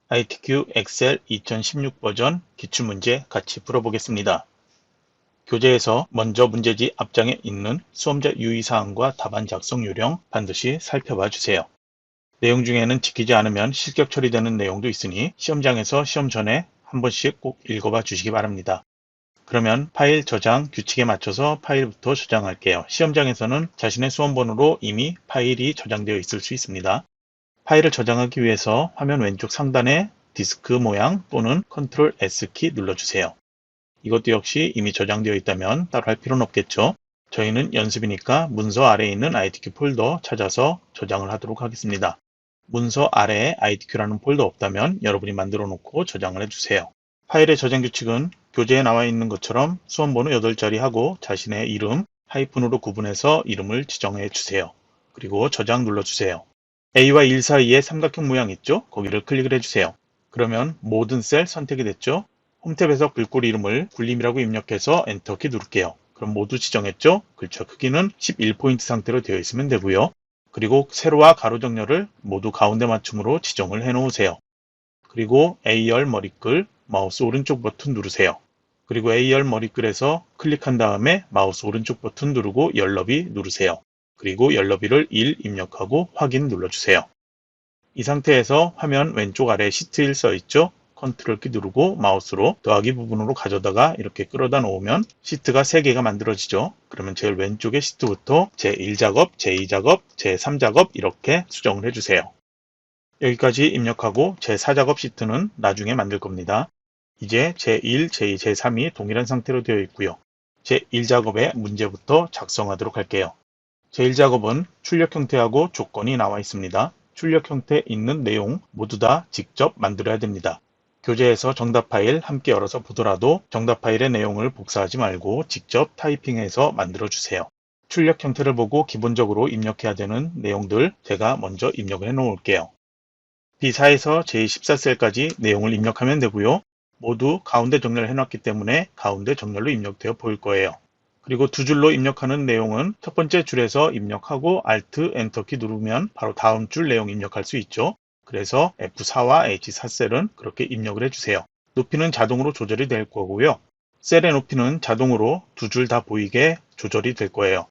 ITQ 엑셀 2016 버전 기출문제 같이 풀어보겠습니다. 교재에서 먼저 문제지 앞장에 있는 수험자 유의사항과 답안 작성 요령 반드시 살펴봐 주세요. 내용 중에는 지키지 않으면 실격 처리되는 내용도 있으니 시험장에서 시험 전에 한 번씩 꼭 읽어봐 주시기 바랍니다. 그러면 파일 저장 규칙에 맞춰서 파일부터 저장할게요. 시험장에서는 자신의 수험번호로 이미 파일이 저장되어 있을 수 있습니다. 파일을 저장하기 위해서 화면 왼쪽 상단에 디스크 모양 또는 Ctrl S키 눌러주세요. 이것도 역시 이미 저장되어 있다면 따로 할 필요는 없겠죠. 저희는 연습이니까 문서 아래에 있는 ITQ 폴더 찾아서 저장을 하도록 하겠습니다. 문서 아래에 ITQ라는 폴더 없다면 여러분이 만들어 놓고 저장을 해주세요. 파일의 저장 규칙은 교재에 나와 있는 것처럼 수험번호 8자리 하고 자신의 이름 하이픈으로 구분해서 이름을 지정해 주세요. 그리고 저장 눌러주세요. A와 1 사이에 삼각형 모양 있죠? 거기를 클릭을 해주세요. 그러면 모든 셀 선택이 됐죠? 홈탭에서 글꼴 이름을 굴림이라고 입력해서 엔터키 누를게요. 그럼 모두 지정했죠? 글자 크기는 11포인트 상태로 되어 있으면 되고요. 그리고 세로와 가로 정렬을 모두 가운데 맞춤으로 지정을 해 놓으세요. 그리고 A열 머리글 마우스 오른쪽 버튼 누르세요. 그리고 A열 머리글에서 클릭한 다음에 마우스 오른쪽 버튼 누르고 열너비 누르세요. 그리고 열너비를 1 입력하고 확인 눌러주세요. 이 상태에서 화면 왼쪽 아래 시트 1 써있죠? 컨트롤 키 누르고 마우스로 더하기 부분으로 가져다가 이렇게 끌어다 놓으면 시트가 3개가 만들어지죠. 그러면 제일 왼쪽의 시트부터 제1작업, 제2작업, 제3작업 이렇게 수정을 해주세요. 여기까지 입력하고 제4작업 시트는 나중에 만들 겁니다. 이제 제1, 제2, 제3이 동일한 상태로 되어 있고요. 제1작업의 문제부터 작성하도록 할게요. 제1작업은 출력 형태하고 조건이 나와 있습니다. 출력 형태에 있는 내용 모두 다 직접 만들어야 됩니다. 교재에서 정답 파일 함께 열어서 보더라도 정답 파일의 내용을 복사하지 말고 직접 타이핑해서 만들어 주세요. 출력 형태를 보고 기본적으로 입력해야 되는 내용들 제가 먼저 입력을 해 놓을게요. B4에서 제14셀까지 내용을 입력하면 되고요. 모두 가운데 정렬을 해놨기 때문에 가운데 정렬로 입력되어 보일 거예요. 그리고 두 줄로 입력하는 내용은 첫 번째 줄에서 입력하고 Alt, 엔터키 누르면 바로 다음 줄 내용 입력할 수 있죠. 그래서 F4와 H4셀은 그렇게 입력을 해주세요. 높이는 자동으로 조절이 될 거고요. 셀의 높이는 자동으로 두 줄 다 보이게 조절이 될 거예요.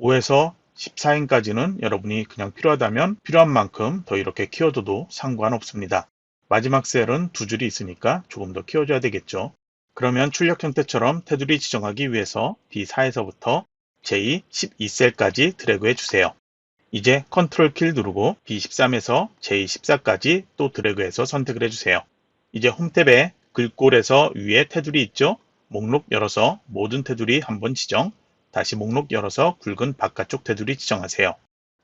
5에서 14행까지는 여러분이 그냥 필요하다면 필요한 만큼 더 이렇게 키워줘도 상관없습니다. 마지막 셀은 두 줄이 있으니까 조금 더 키워줘야 되겠죠. 그러면 출력 형태처럼 테두리 지정하기 위해서 B4에서부터 J 12셀까지 드래그 해주세요. 이제 컨트롤 키를 누르고 B13에서 J14까지 또 드래그해서 선택을 해주세요. 이제 홈탭에 글꼴에서 위에 테두리 있죠? 목록 열어서 모든 테두리 한번 지정, 다시 목록 열어서 굵은 바깥쪽 테두리 지정하세요.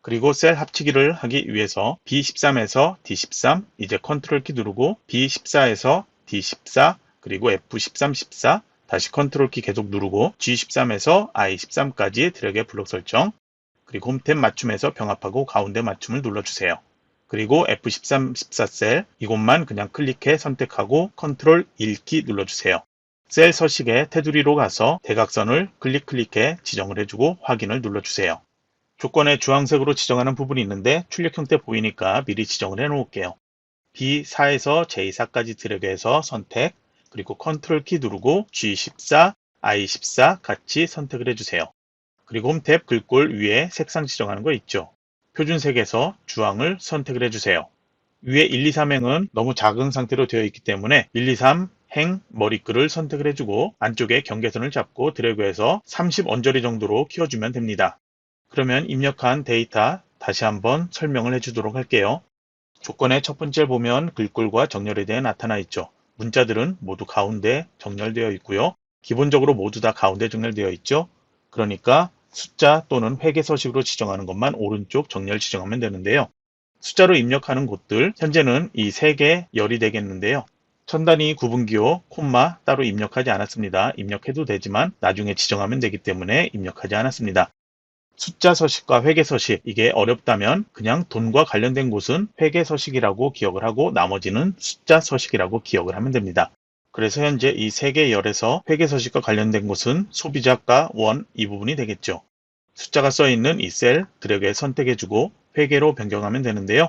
그리고 셀 합치기를 하기 위해서 B13에서 D13, 이제 컨트롤 키 누르고 B14에서 D14, 그리고 F13, 14, 다시 컨트롤 키 계속 누르고 G13에서 I13까지 드래그의 블록 설정, 그리고 홈탭 맞춤에서 병합하고 가운데 맞춤을 눌러주세요. 그리고 F13, 14셀 이곳만 그냥 클릭해 선택하고 컨트롤 1키 눌러주세요. 셀 서식에 테두리로 가서 대각선을 클릭해 지정을 해주고 확인을 눌러주세요. 조건에 주황색으로 지정하는 부분이 있는데 출력 형태 보이니까 미리 지정을 해 놓을게요. B4에서 J4까지 드래그해서 선택, 그리고 컨트롤 키 누르고 G14, I14 같이 선택을 해주세요. 그리고 홈탭 글꼴 위에 색상 지정하는 거 있죠. 표준색에서 주황을 선택을 해주세요. 위에 1, 2, 3행은 너무 작은 상태로 되어 있기 때문에 1, 2, 3 행 머리글을 선택을 해주고 안쪽에 경계선을 잡고 드래그해서 30 언저리 정도로 키워주면 됩니다. 그러면 입력한 데이터 다시 한번 설명을 해주도록 할게요. 조건의 첫 번째 보면 글꼴과 정렬에 대해 나타나 있죠. 문자들은 모두 가운데 정렬되어 있고요. 기본적으로 모두 다 가운데 정렬되어 있죠. 그러니까 숫자 또는 회계 서식으로 지정하는 것만 오른쪽 정렬 지정하면 되는데요. 숫자로 입력하는 곳들 현재는 이 3개 열이 되겠는데요. 천 단위 구분기호, 콤마 따로 입력하지 않았습니다. 입력해도 되지만 나중에 지정하면 되기 때문에 입력하지 않았습니다. 숫자 서식과 회계 서식, 이게 어렵다면 그냥 돈과 관련된 곳은 회계 서식이라고 기억을 하고 나머지는 숫자 서식이라고 기억을 하면 됩니다. 그래서 현재 이 3개 열에서 회계 서식과 관련된 곳은 소비자가 원 이 부분이 되겠죠. 숫자가 써 있는 이 셀 드래그해 선택해주고 회계로 변경하면 되는데요.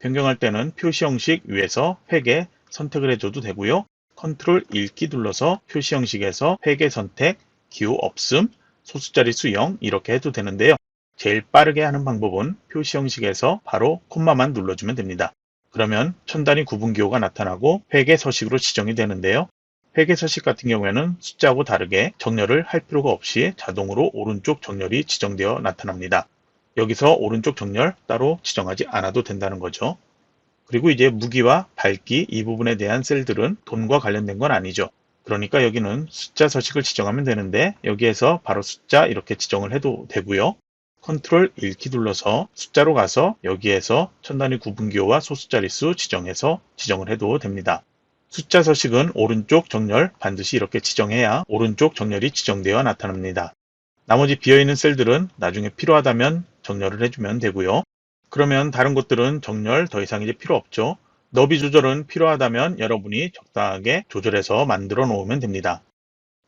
변경할 때는 표시 형식 위에서 회계 선택을 해줘도 되고요. 컨트롤 읽기 눌러서 표시 형식에서 회계 선택, 기호 없음, 소수자리 수0 이렇게 해도 되는데요. 제일 빠르게 하는 방법은 표시 형식에서 바로 콤마만 눌러주면 됩니다. 그러면 천 단위 구분 기호가 나타나고 회계 서식으로 지정이 되는데요. 회계 서식 같은 경우에는 숫자하고 다르게 정렬을 할 필요가 없이 자동으로 오른쪽 정렬이 지정되어 나타납니다. 여기서 오른쪽 정렬 따로 지정하지 않아도 된다는 거죠. 그리고 이제 무기와 밝기 이 부분에 대한 셀들은 돈과 관련된 건 아니죠. 그러니까 여기는 숫자 서식을 지정하면 되는데 여기에서 바로 숫자 이렇게 지정을 해도 되고요. 컨트롤 읽기 눌러서 숫자로 가서 여기에서 천 단위 구분기호와 소수자리수 지정해서 지정을 해도 됩니다. 숫자 서식은 오른쪽 정렬 반드시 이렇게 지정해야 오른쪽 정렬이 지정되어 나타납니다. 나머지 비어있는 셀들은 나중에 필요하다면 정렬을 해주면 되고요. 그러면 다른 것들은 정렬 더 이상 이제 필요 없죠. 너비 조절은 필요하다면 여러분이 적당하게 조절해서 만들어 놓으면 됩니다.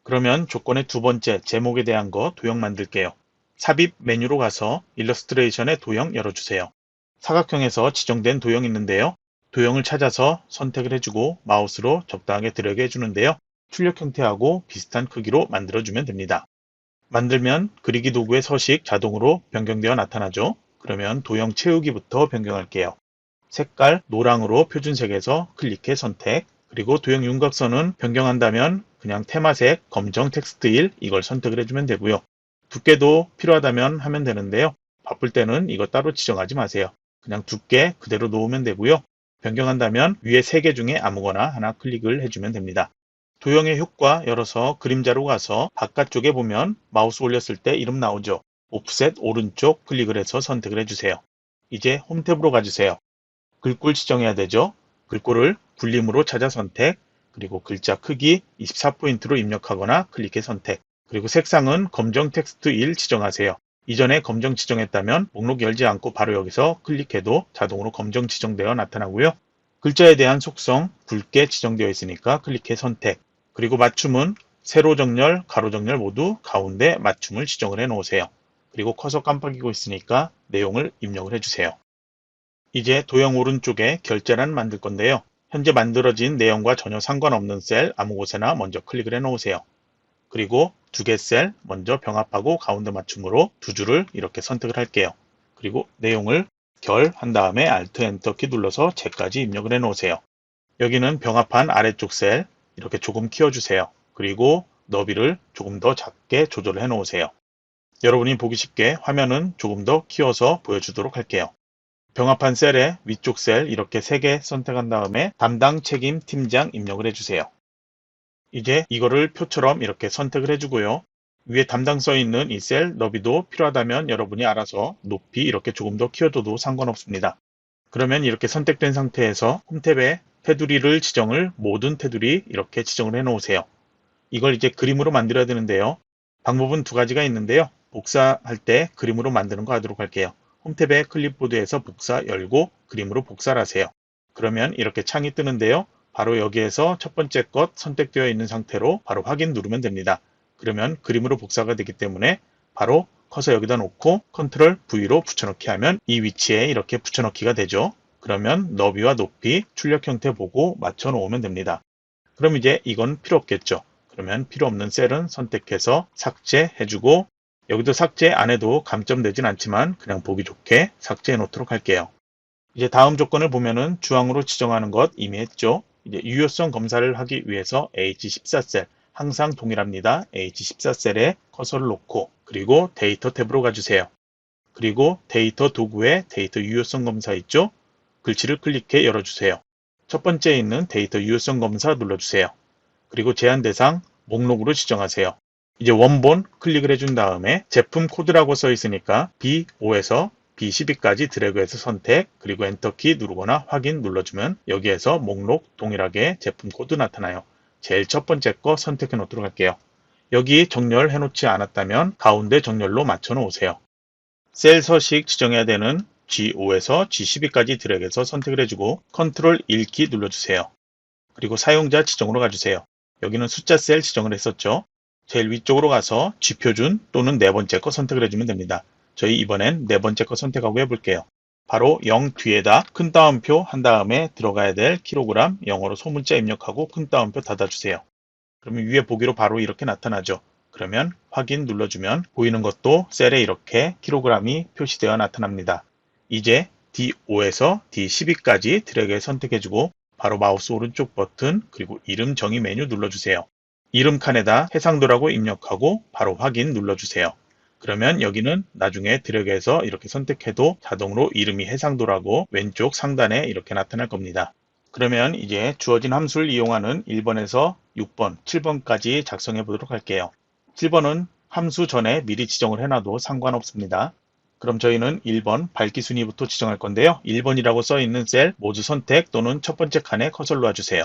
그러면 조건의 두 번째 제목에 대한 거 도형 만들게요. 삽입 메뉴로 가서 일러스트레이션의 도형 열어주세요. 사각형에서 지정된 도형이 있는데요. 도형을 찾아서 선택을 해주고 마우스로 적당하게 드래그 해주는데요. 출력 형태하고 비슷한 크기로 만들어주면 됩니다. 만들면 그리기 도구의 서식 자동으로 변경되어 나타나죠. 그러면 도형 채우기부터 변경할게요. 색깔 노랑으로 표준색에서 클릭해 선택, 그리고 도형 윤곽선은 변경한다면 그냥 테마색 검정 텍스트 1 이걸 선택을 해주면 되고요. 두께도 필요하다면 하면 되는데요. 바쁠 때는 이거 따로 지정하지 마세요. 그냥 두께 그대로 놓으면 되고요. 변경한다면 위에 3개 중에 아무거나 하나 클릭을 해주면 됩니다. 도형의 효과 열어서 그림자로 가서 바깥쪽에 보면 마우스 올렸을 때 이름 나오죠. 옵셋 오른쪽 클릭을 해서 선택을 해주세요. 이제 홈 탭으로 가주세요. 글꼴 지정해야 되죠. 글꼴을 굴림으로 찾아 선택, 그리고 글자 크기 24포인트로 입력하거나 클릭해 선택, 그리고 색상은 검정 텍스트 1 지정하세요. 이전에 검정 지정했다면 목록 열지 않고 바로 여기서 클릭해도 자동으로 검정 지정되어 나타나고요. 글자에 대한 속성 굵게 지정되어 있으니까 클릭해 선택, 그리고 맞춤은 세로 정렬, 가로 정렬 모두 가운데 맞춤을 지정을 해 놓으세요. 그리고 커서 깜빡이고 있으니까 내용을 입력을 해주세요. 이제 도형 오른쪽에 결제란 만들 건데요. 현재 만들어진 내용과 전혀 상관없는 셀 아무 곳에나 먼저 클릭을 해 놓으세요. 그리고 2개 셀 먼저 병합하고 가운데 맞춤으로 2줄을 이렇게 선택을 할게요. 그리고 내용을 결 한 다음에 Alt 엔터키 눌러서 제까지 입력을 해 놓으세요. 여기는 병합한 아래쪽 셀 이렇게 조금 키워주세요. 그리고 너비를 조금 더 작게 조절을 해 놓으세요. 여러분이 보기 쉽게 화면은 조금 더 키워서 보여주도록 할게요. 병합한 셀에 위쪽 셀 이렇게 3개 선택한 다음에 담당 책임 팀장 입력을 해주세요. 이제 이거를 표처럼 이렇게 선택을 해주고요. 위에 담당 써 있는 이 셀 너비도 필요하다면 여러분이 알아서 높이 이렇게 조금 더 키워둬도 상관없습니다. 그러면 이렇게 선택된 상태에서 홈탭에 테두리를 지정을 모든 테두리 이렇게 지정을 해 놓으세요. 이걸 이제 그림으로 만들어야 되는데요. 방법은 2가지가 있는데요. 복사할 때 그림으로 만드는 거 하도록 할게요. 홈탭의 클립보드에서 복사 열고 그림으로 복사를 하세요. 그러면 이렇게 창이 뜨는데요. 바로 여기에서 첫 번째 것 선택되어 있는 상태로 바로 확인 누르면 됩니다. 그러면 그림으로 복사가 되기 때문에 바로 커서 여기다 놓고 컨트롤 V로 붙여넣기 하면 이 위치에 이렇게 붙여넣기가 되죠. 그러면 너비와 높이, 출력 형태 보고 맞춰 놓으면 됩니다. 그럼 이제 이건 필요 없겠죠. 그러면 필요 없는 셀은 선택해서 삭제해주고 여기도 삭제 안 해도 감점되진 않지만 그냥 보기 좋게 삭제해 놓도록 할게요. 이제 다음 조건을 보면은 주황으로 지정하는 것 이미 했죠. 이제 유효성 검사를 하기 위해서 H14셀 항상 동일합니다. H14셀에 커서를 놓고 그리고 데이터 탭으로 가주세요. 그리고 데이터 도구에 데이터 유효성 검사 있죠? 글씨를 클릭해 열어주세요. 첫 번째에 있는 데이터 유효성 검사 눌러주세요. 그리고 제한 대상 목록으로 지정하세요. 이제 원본 클릭을 해준 다음에 제품 코드라고 써 있으니까 B5에서 B12까지 드래그해서 선택, 그리고 엔터키 누르거나 확인 눌러주면 여기에서 목록 동일하게 제품 코드 나타나요. 제일 첫 번째 거 선택해 놓도록 할게요. 여기 정렬해 놓지 않았다면 가운데 정렬로 맞춰 놓으세요. 셀 서식 지정해야 되는 G5에서 G12까지 드래그해서 선택을 해주고 컨트롤 1키 눌러주세요. 그리고 사용자 지정으로 가주세요. 여기는 숫자 셀 지정을 했었죠. 제일 위쪽으로 가서 G표준 또는 네 번째 거 선택을 해주면 됩니다. 저희 이번엔 네 번째 거 선택하고 해볼게요. 바로 0 뒤에다 큰 따옴표 한 다음에 들어가야 될 킬로그램 영어로 소문자 입력하고 큰 따옴표 닫아주세요. 그러면 위에 보기로 바로 이렇게 나타나죠. 그러면 확인 눌러주면 보이는 것도 셀에 이렇게 킬로그램이 표시되어 나타납니다. 이제 D5에서 D12까지 드래그 선택해주고 바로 마우스 오른쪽 버튼 그리고 이름 정의 메뉴 눌러주세요. 이름 칸에다 해상도라고 입력하고 바로 확인 눌러주세요. 그러면 여기는 나중에 드래그해서 이렇게 선택해도 자동으로 이름이 해상도라고 왼쪽 상단에 이렇게 나타날 겁니다. 그러면 이제 주어진 함수를 이용하는 1번에서 6번, 7번까지 작성해 보도록 할게요. 7번은 함수 전에 미리 지정을 해놔도 상관없습니다. 그럼 저희는 1번 밝기 순위부터 지정할 건데요. 1번이라고 써 있는 셀 모두 선택 또는 첫 번째 칸에 커서를 놔주세요.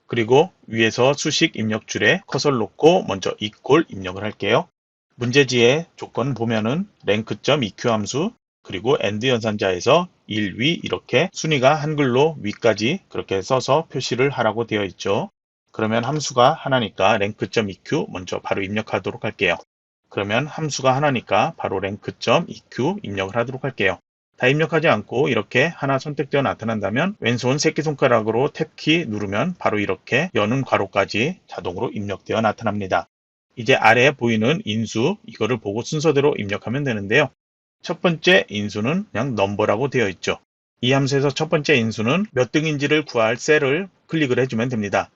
그리고 위에서 수식 입력줄에 커서를 놓고 먼저 이퀄 입력을 할게요. 문제지의 조건 보면은 랭크.eq 함수 그리고 AND 연산자에서 1, 위 이렇게 순위가 한글로 위까지 그렇게 써서 표시를 하라고 되어 있죠. 그러면 함수가 하나니까 랭크.eq 먼저 바로 입력하도록 할게요. 그러면 함수가 하나니까 바로 랭크.eq 입력을 하도록 할게요. 다 입력하지 않고 이렇게 하나 선택되어 나타난다면 왼손 새끼손가락으로 탭키 누르면 바로 이렇게 여는 괄호까지 자동으로 입력되어 나타납니다. 이제 아래에 보이는 인수 이거를 보고 순서대로 입력하면 되는데요. 첫 번째 인수는 그냥 넘버라고 되어 있죠. 이 함수에서 첫 번째 인수는 몇 등인지를 구할 셀을 클릭을 해주면 됩니다.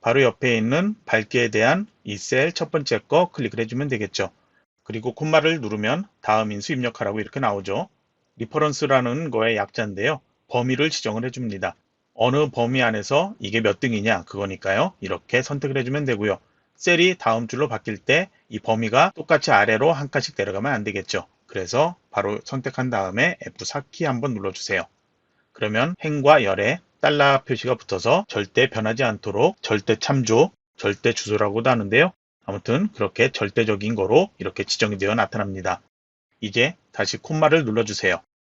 바로 옆에 있는 밝기에 대한 이 셀 첫 번째 거 클릭을 해주면 되겠죠. 그리고 콤마를 누르면 다음 인수 입력하라고 이렇게 나오죠. 리퍼런스라는 거의 약자인데요. 범위를 지정을 해줍니다. 어느 범위 안에서 이게 몇 등이냐 그거니까요. 이렇게 선택을 해주면 되고요. 셀이 다음 줄로 바뀔 때 이 범위가 똑같이 아래로 한 칸씩 내려가면 안 되겠죠. 그래서 바로 선택한 다음에 F4키 한번 눌러주세요. 그러면 행과 열에 달러 표시가 붙어서 절대 변하지 않도록 절대 참조, 절대 주소라고도 하는데요. 아무튼 그렇게 절대적인 거로 이렇게 지정이 되어 나타납니다. 이제 다시 콤마를 눌러주세요.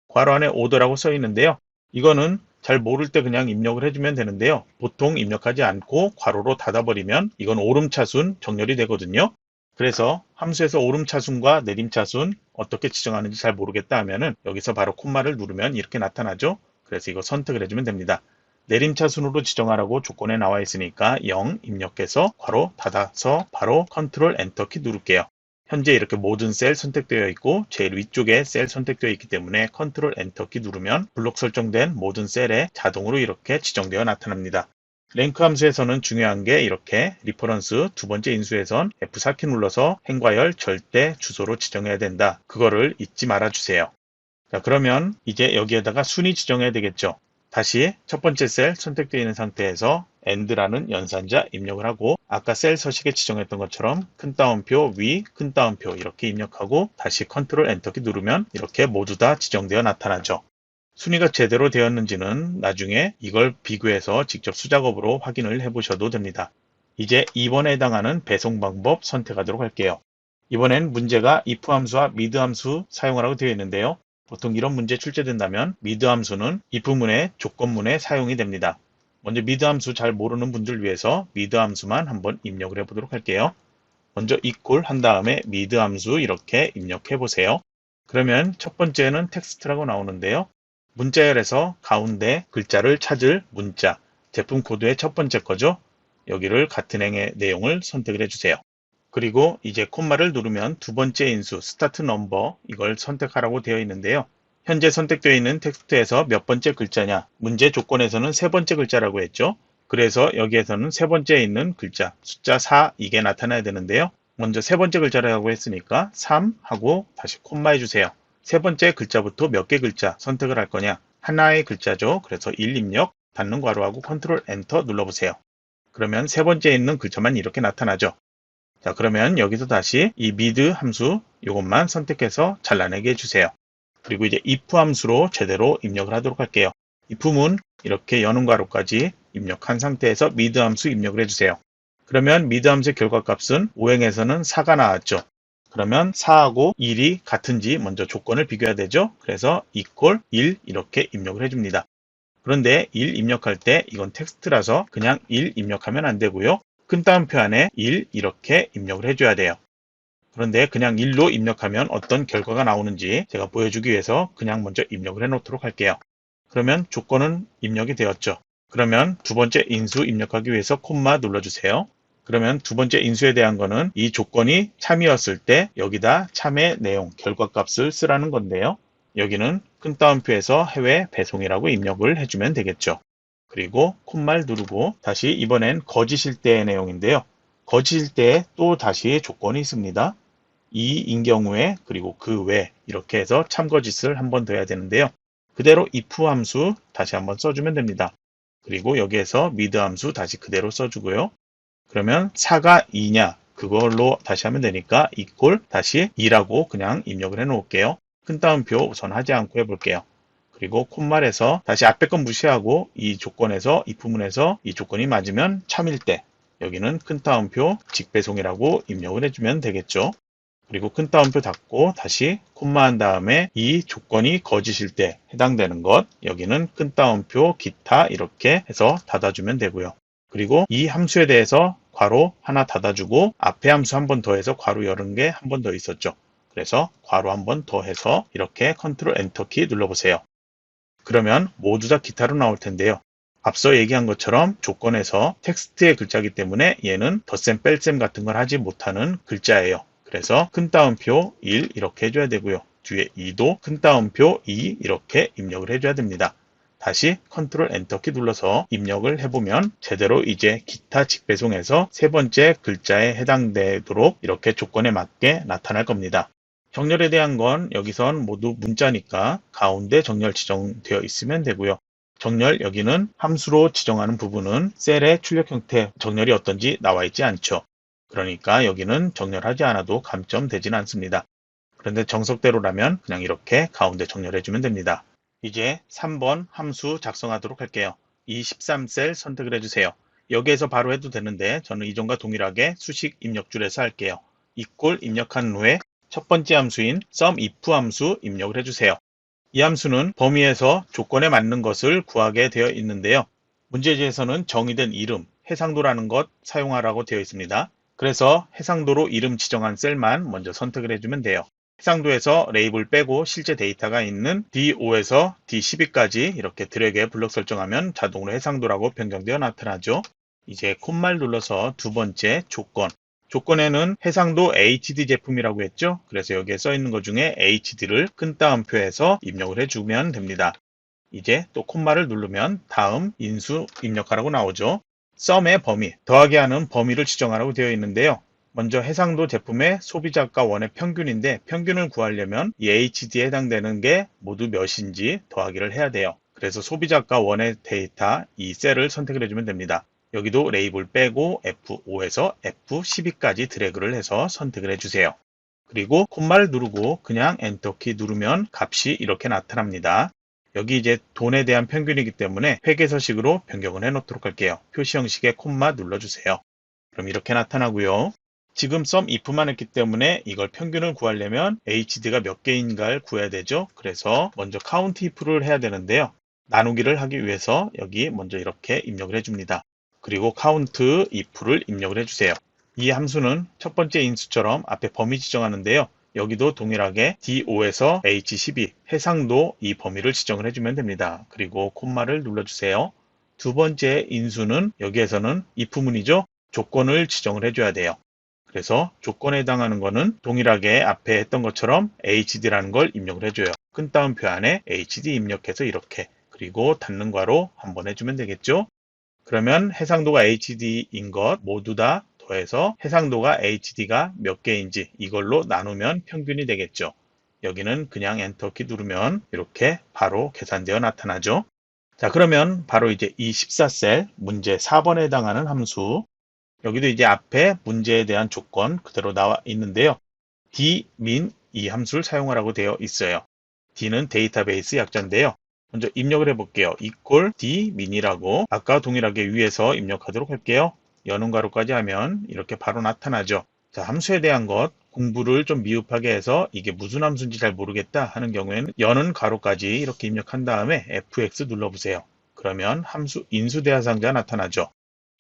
괄호 안에 오더라고 써 있는데요. 이거는 잘 모를 때 그냥 입력을 해주면 되는데요. 보통 입력하지 않고 괄호로 닫아버리면 이건 오름차순 정렬이 되거든요. 그래서 함수에서 오름차순과 내림차순 어떻게 지정하는지 잘 모르겠다 하면은 여기서 바로 콤마를 누르면 이렇게 나타나죠. 그래서 이거 선택을 해주면 됩니다. 내림차순으로 지정하라고 조건에 나와 있으니까 0 입력해서 괄호 닫아서 바로 컨트롤 엔터키 누를게요. 현재 이렇게 모든 셀 선택되어 있고 제일 위쪽에 셀 선택되어 있기 때문에 컨트롤 엔터키 누르면 블록 설정된 모든 셀에 자동으로 이렇게 지정되어 나타납니다. 랭크 함수에서는 중요한 게 이렇게 리퍼런스 두 번째 인수에선 F4키 눌러서 행과열 절대 주소로 지정해야 된다. 그거를 잊지 말아 주세요. 자, 그러면 이제 여기에다가 순위 지정해야 되겠죠. 다시 첫 번째 셀 선택되어 있는 상태에서 AND라는 연산자 입력을 하고 아까 셀 서식에 지정했던 것처럼 큰 따옴표 위, 큰 따옴표 이렇게 입력하고 다시 컨트롤 엔터키 누르면 이렇게 모두 다 지정되어 나타나죠. 순위가 제대로 되었는지는 나중에 이걸 비교해서 직접 수작업으로 확인을 해보셔도 됩니다. 이제 2번에 해당하는 배송 방법 선택하도록 할게요. 이번엔 문제가 if 함수와 mid 함수 사용하라고 되어 있는데요. 보통 이런 문제 출제된다면 mid 함수는 if문의 조건문에 사용이 됩니다. 먼저 mid 함수 잘 모르는 분들 위해서 mid 함수만 한번 입력을 해보도록 할게요. 먼저 equal 한 다음에 mid 함수 이렇게 입력해 보세요. 그러면 첫 번째는 텍스트라고 나오는데요. 문자열에서 가운데 글자를 찾을 문자, 제품 코드의 첫 번째 거죠. 여기를 같은 행의 내용을 선택을 해주세요. 그리고 이제 콤마를 누르면 두 번째 인수, 스타트 넘버 이걸 선택하라고 되어 있는데요. 현재 선택되어 있는 텍스트에서 몇 번째 글자냐, 문제 조건에서는 세 번째 글자라고 했죠. 그래서 여기에서는 세 번째에 있는 글자, 숫자 4 이게 나타나야 되는데요. 먼저 세 번째 글자라고 했으니까 3 하고 다시 콤마 해주세요. 세 번째 글자부터 몇 개 글자 선택을 할 거냐? 하나의 글자죠. 그래서 1 입력, 닫는 괄호하고 컨트롤 엔터 눌러보세요. 그러면 세 번째에 있는 글자만 이렇게 나타나죠. 자, 그러면 여기서 다시 이 mid 함수 이것만 선택해서 잘라내게 해주세요. 그리고 이제 if 함수로 제대로 입력을 하도록 할게요. if문 이렇게 여는 괄호까지 입력한 상태에서 mid 함수 입력을 해주세요. 그러면 mid 함수의 결과값은 오행에서는 4가 나왔죠. 그러면 4하고 1이 같은지 먼저 조건을 비교해야 되죠. 그래서 equal 1 이렇게 입력을 해줍니다. 그런데 1 입력할 때 이건 텍스트라서 그냥 1 입력하면 안 되고요. 큰 따옴표 안에 1 이렇게 입력을 해줘야 돼요. 그런데 그냥 1로 입력하면 어떤 결과가 나오는지 제가 보여주기 위해서 그냥 먼저 입력을 해 놓도록 할게요. 그러면 조건은 입력이 되었죠. 그러면 두 번째 인수 입력하기 위해서 콤마 눌러주세요. 그러면 두 번째 인수에 대한 거는 이 조건이 참이었을 때 여기다 참의 내용, 결과값을 쓰라는 건데요. 여기는 큰 따옴표에서 해외 배송이라고 입력을 해주면 되겠죠. 그리고 콤마를 누르고 다시 이번엔 거짓일 때의 내용인데요. 거짓일 때에 또 다시 조건이 있습니다. 이인 경우에 그리고 그 외 이렇게 해서 참거짓을 한 번 더 해야 되는데요. 그대로 if 함수 다시 한번 써주면 됩니다. 그리고 여기에서 mid 함수 다시 그대로 써주고요. 그러면 4가 2냐 그걸로 다시 하면 되니까 equal 다시 2라고 그냥 입력을 해 놓을게요. 큰 따옴표 우선 하지 않고 해볼게요. 그리고 콤말에서 다시 앞에 건 무시하고 이 조건에서 if문에서 이 조건이 맞으면 참일 때 여기는 큰 따옴표 직배송이라고 입력을 해주면 되겠죠. 그리고 큰 따옴표 닫고 다시 콤마 한 다음에 이 조건이 거짓일 때 해당되는 것 여기는 큰 따옴표 기타 이렇게 해서 닫아주면 되고요. 그리고 이 함수에 대해서 괄호 하나 닫아주고 앞에 함수 한 번 더 해서 괄호 열은 게 한 번 더 있었죠. 그래서 괄호 한 번 더 해서 이렇게 컨트롤 엔터 키 눌러보세요. 그러면 모두 다 기타로 나올 텐데요. 앞서 얘기한 것처럼 조건에서 텍스트의 글자이기 때문에 얘는 덧셈 뺄셈 같은 걸 하지 못하는 글자예요. 그래서 큰 따옴표 1 이렇게 해줘야 되고요. 뒤에 2도 큰 따옴표 2 이렇게 입력을 해줘야 됩니다. 다시 컨트롤 엔터키 눌러서 입력을 해보면 제대로 이제 기타 직배송에서 세 번째 글자에 해당되도록 이렇게 조건에 맞게 나타날 겁니다. 정렬에 대한 건 여기선 모두 문자니까 가운데 정렬 지정되어 있으면 되고요. 정렬 여기는 함수로 지정하는 부분은 셀의 출력 형태 정렬이 어떤지 나와 있지 않죠. 그러니까 여기는 정렬하지 않아도 감점되지는 않습니다. 그런데 정석대로라면 그냥 이렇게 가운데 정렬해주면 됩니다. 이제 3번 함수 작성하도록 할게요. 이 13셀 선택을 해주세요. 여기에서 바로 해도 되는데 저는 이전과 동일하게 수식 입력줄에서 할게요. equal 입력한 후에 첫 번째 함수인 sumIf 함수 입력을 해주세요. 이 함수는 범위에서 조건에 맞는 것을 구하게 되어 있는데요. 문제지에서는 정의된 이름, 해상도라는 것 사용하라고 되어 있습니다. 그래서 해상도로 이름 지정한 셀만 먼저 선택을 해주면 돼요. 해상도에서 레이블 빼고 실제 데이터가 있는 D5에서 D12까지 이렇게 드래그에 블럭 설정하면 자동으로 해상도라고 변경되어 나타나죠. 이제 콤마를 눌러서 두 번째 조건. 조건에는 해상도 HD 제품이라고 했죠. 그래서 여기에 써 있는 것 중에 HD를 큰 따옴표에서 입력을 해주면 됩니다. 이제 또 콤마를 누르면 다음 인수 입력하라고 나오죠. 썸의 범위, 더하기 하는 범위를 지정하라고 되어 있는데요. 먼저 해상도 제품의 소비자가 원의 평균인데 평균을 구하려면 이 HD에 해당되는 게 모두 몇인지 더하기를 해야 돼요. 그래서 소비자가 원의 데이터 이 셀을 선택을 해주면 됩니다. 여기도 레이블 빼고 F5에서 F12까지 드래그를 해서 선택을 해주세요. 그리고 콤마를 누르고 그냥 엔터키 누르면 값이 이렇게 나타납니다. 여기 이제 돈에 대한 평균이기 때문에 회계서식으로 변경을 해 놓도록 할게요. 표시 형식의 콤마 눌러주세요. 그럼 이렇게 나타나고요. 지금 sumif만 했기 때문에 이걸 평균을 구하려면 HD가 몇 개인가를 구해야 되죠. 그래서 먼저 count if를 해야 되는데요. 나누기를 하기 위해서 여기 먼저 이렇게 입력을 해줍니다. 그리고 count if를 입력을 해주세요. 이 함수는 첫 번째 인수처럼 앞에 범위 지정하는데요. 여기도 동일하게 D5에서 H12 해상도 이 범위를 지정을 해주면 됩니다. 그리고 콤마를 눌러주세요. 두 번째 인수는 여기에서는 if문이죠. 조건을 지정을 해줘야 돼요. 그래서 조건에 해당하는 거는 동일하게 앞에 했던 것처럼 HD라는 걸 입력을 해줘요. 큰 따옴표 안에 HD 입력해서 이렇게 그리고 닫는 괄호 한번 해주면 되겠죠. 그러면 해상도가 HD인 것 모두 다 더해서 해상도가 HD가 몇 개인지 이걸로 나누면 평균이 되겠죠. 여기는 그냥 엔터키 누르면 이렇게 바로 계산되어 나타나죠. 자, 그러면 바로 이제 이 14셀 문제 4번에 해당하는 함수 여기도 이제 앞에 문제에 대한 조건 그대로 나와 있는데요. dmin 이 함수를 사용하라고 되어 있어요. d는 데이터베이스 약자인데요. 먼저 입력을 해볼게요. equal dmin이라고 아까 동일하게 위에서 입력하도록 할게요. 여는 괄호까지 하면 이렇게 바로 나타나죠. 자, 함수에 대한 것 공부를 좀 미흡하게 해서 이게 무슨 함수인지 잘 모르겠다 하는 경우에는 여는 괄호까지 이렇게 입력한 다음에 fx 눌러보세요. 그러면 함수 인수대하상자가 나타나죠.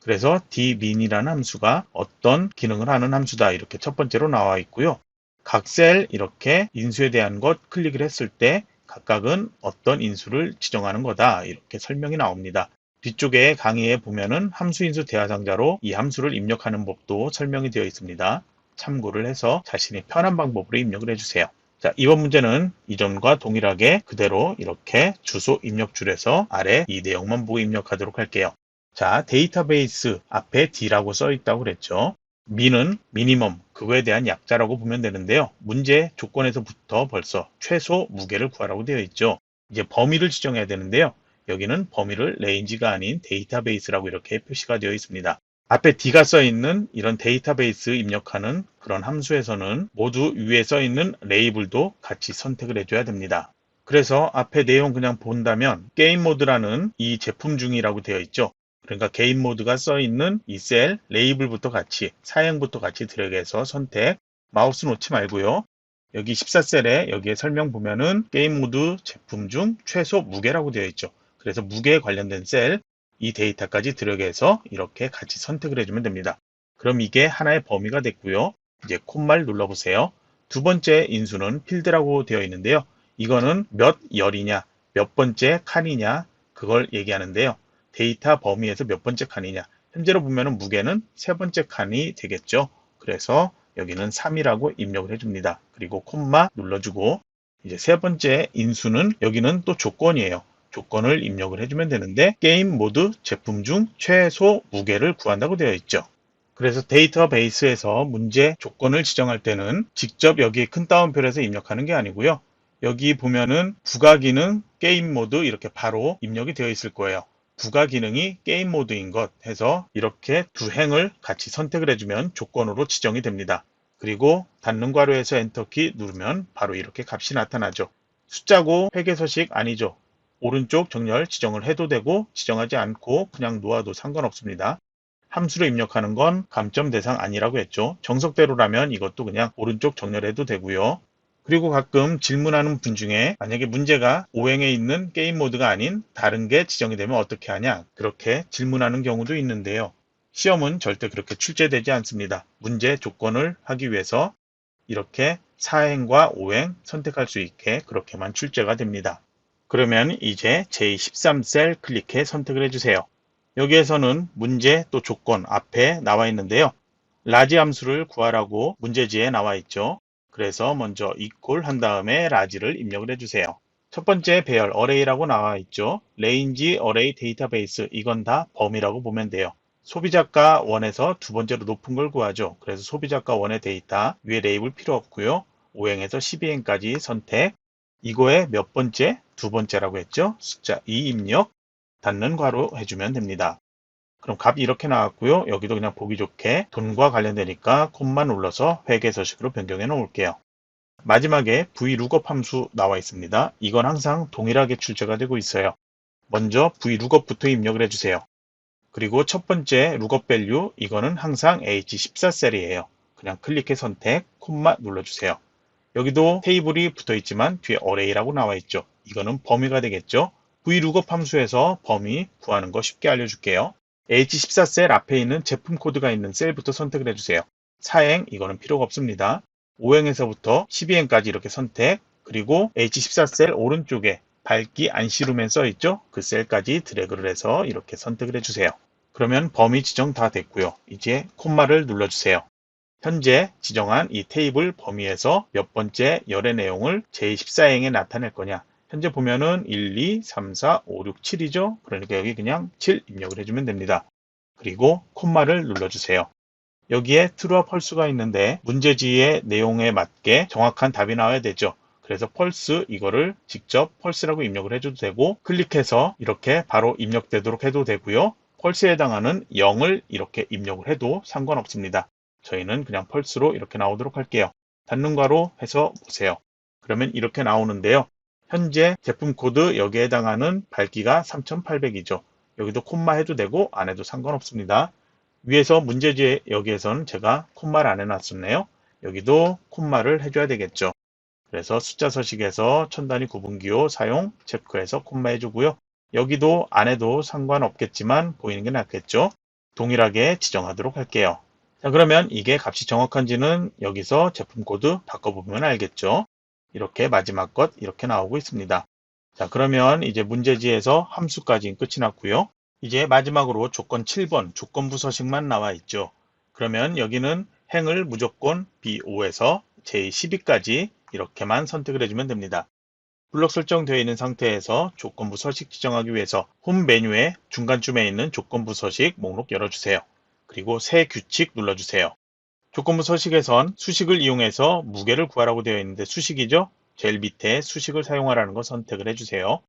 그래서 dmin이라는 함수가 어떤 기능을 하는 함수다. 이렇게 첫 번째로 나와 있고요. 각 셀 이렇게 인수에 대한 것 클릭을 했을 때 각각은 어떤 인수를 지정하는 거다. 이렇게 설명이 나옵니다. 뒤쪽에 강의에 보면은 함수 인수 대화상자로 이 함수를 입력하는 법도 설명이 되어 있습니다. 참고를 해서 자신이 편한 방법으로 입력을 해주세요. 자, 이번 문제는 이전과 동일하게 그대로 이렇게 주소 입력줄에서 아래 이 내용만 보고 입력하도록 할게요. 자, 데이터베이스 앞에 D라고 써 있다고 그랬죠. 미는 미니멈, 그거에 대한 약자라고 보면 되는데요. 문제 조건에서부터 벌써 최소 무게를 구하라고 되어 있죠. 이제 범위를 지정해야 되는데요. 여기는 범위를 레인지가 아닌 데이터베이스라고 이렇게 표시가 되어 있습니다. 앞에 D가 써 있는 이런 데이터베이스 입력하는 그런 함수에서는 모두 위에 써 있는 레이블도 같이 선택을 해줘야 됩니다. 그래서 앞에 내용 그냥 본다면 게임 모드라는 이 제품 중이라고 되어 있죠. 그러니까 게임 모드가 써 있는 이 셀 레이블부터 같이 사양부터 같이 드래그해서 선택, 마우스 놓지 말고요. 여기 14셀에 여기에 설명 보면은 게임 모드 제품 중 최소 무게라고 되어 있죠. 그래서 무게에 관련된 셀 이 데이터까지 드래그해서 이렇게 같이 선택을 해주면 됩니다. 그럼 이게 하나의 범위가 됐고요. 이제 콤마를 눌러보세요. 두 번째 인수는 필드라고 되어 있는데요. 이거는 몇 열이냐, 몇 번째 칸이냐 그걸 얘기하는데요. 데이터 범위에서 몇 번째 칸이냐. 현재로 보면은 무게는 세 번째 칸이 되겠죠. 그래서 여기는 3이라고 입력을 해줍니다. 그리고 콤마 눌러주고 이제 세 번째 인수는 여기는 또 조건이에요. 조건을 입력을 해주면 되는데 게임 모드 제품 중 최소 무게를 구한다고 되어 있죠. 그래서 데이터베이스에서 문제 조건을 지정할 때는 직접 여기 큰 따옴표를 해서 입력하는 게 아니고요. 여기 보면은 부가 기능, 게임 모드 이렇게 바로 입력이 되어 있을 거예요. 부가 기능이 게임 모드인 것 해서 이렇게 두 행을 같이 선택을 해주면 조건으로 지정이 됩니다. 그리고 닫는 괄호에서 엔터키 누르면 바로 이렇게 값이 나타나죠. 숫자고 회계서식 아니죠. 오른쪽 정렬 지정을 해도 되고 지정하지 않고 그냥 놓아도 상관없습니다. 함수로 입력하는 건 감점 대상 아니라고 했죠. 정석대로라면 이것도 그냥 오른쪽 정렬해도 되고요. 그리고 가끔 질문하는 분 중에 만약에 문제가 오행에 있는 게임 모드가 아닌 다른 게 지정이 되면 어떻게 하냐 그렇게 질문하는 경우도 있는데요. 시험은 절대 그렇게 출제되지 않습니다. 문제 조건을 하기 위해서 이렇게 4행과 5행 선택할 수 있게 그렇게만 출제가 됩니다. 그러면 이제 제13셀 클릭해 선택을 해주세요. 여기에서는 문제 또 조건 앞에 나와 있는데요. 라지 함수를 구하라고 문제지에 나와 있죠. 그래서 먼저 equal 한 다음에 라지를 입력을 해주세요. 첫 번째 배열 array라고 나와 있죠. range array 데이터베이스 이건 다 범위라고 보면 돼요. 소비자가 1에서 두 번째로 높은 걸 구하죠. 그래서 소비자가 1의 데이터 위에 레이블 필요 없고요. 5행에서 12행까지 선택 이거의 몇 번째? 두 번째라고 했죠. 숫자 2 입력 닫는 괄호 해주면 됩니다. 그럼 값이 이렇게 나왔고요. 여기도 그냥 보기 좋게 돈과 관련되니까 콤마 눌러서 회계서식으로 변경해 놓을게요. 마지막에 VLOOKUP 함수 나와 있습니다. 이건 항상 동일하게 출제가 되고 있어요. 먼저 VLOOKUP부터 입력을 해주세요. 그리고 첫 번째 lookup value 이거는 항상 H14셀이에요. 그냥 클릭해 선택, 콤마 눌러주세요. 여기도 테이블이 붙어 있지만 뒤에 array라고 나와 있죠. 이거는 범위가 되겠죠. VLOOKUP 함수에서 범위 구하는 거 쉽게 알려줄게요. H14셀 앞에 있는 제품 코드가 있는 셀부터 선택을 해주세요. 4행 이거는 필요가 없습니다. 5행에서부터 12행까지 이렇게 선택 그리고 H14셀 오른쪽에 밝기 안시루맨 써있죠? 그 셀까지 드래그를 해서 이렇게 선택을 해주세요. 그러면 범위 지정 다 됐고요. 이제 콤마를 눌러주세요. 현재 지정한 이 테이블 범위에서 몇 번째 열의 내용을 제14행에 나타낼 거냐. 현재 보면은 1, 2, 3, 4, 5, 6, 7이죠. 그러니까 여기 그냥 7 입력을 해주면 됩니다. 그리고 콤마를 눌러주세요. 여기에 true와 false가 있는데 문제지의 내용에 맞게 정확한 답이 나와야 되죠. 그래서 false 이거를 직접 false라고 입력을 해줘도 되고 클릭해서 이렇게 바로 입력되도록 해도 되고요. false에 해당하는 0을 이렇게 입력을 해도 상관없습니다. 저희는 그냥 false로 이렇게 나오도록 할게요. 닫는 괄호 해서 보세요. 그러면 이렇게 나오는데요. 현재 제품 코드 여기에 해당하는 밝기가 3800이죠. 여기도 콤마 해도 되고 안 해도 상관없습니다. 위에서 문제지 여기에서는 제가 콤마를 안 해놨었네요. 여기도 콤마를 해줘야 되겠죠. 그래서 숫자 서식에서 천 단위 구분기호 사용 체크해서 콤마 해주고요. 여기도 안 해도 상관없겠지만 보이는 게 낫겠죠. 동일하게 지정하도록 할게요. 자, 그러면 이게 값이 정확한지는 여기서 제품 코드 바꿔보면 알겠죠. 이렇게 마지막 것 이렇게 나오고 있습니다. 자, 그러면 이제 문제지에서 함수까지 끝이 났고요. 이제 마지막으로 조건 7번 조건부 서식만 나와 있죠. 그러면 여기는 행을 무조건 B5에서 J12까지 이렇게만 선택을 해주면 됩니다. 블록 설정되어 있는 상태에서 조건부 서식 지정하기 위해서 홈 메뉴의 중간쯤에 있는 조건부 서식 목록 열어주세요. 그리고 새 규칙 눌러주세요. 조건부 서식에선 수식을 이용해서 무게를 구하라고 되어 있는데 수식이죠? 제일 밑에 수식을 사용하라는 거 선택을 해주세요.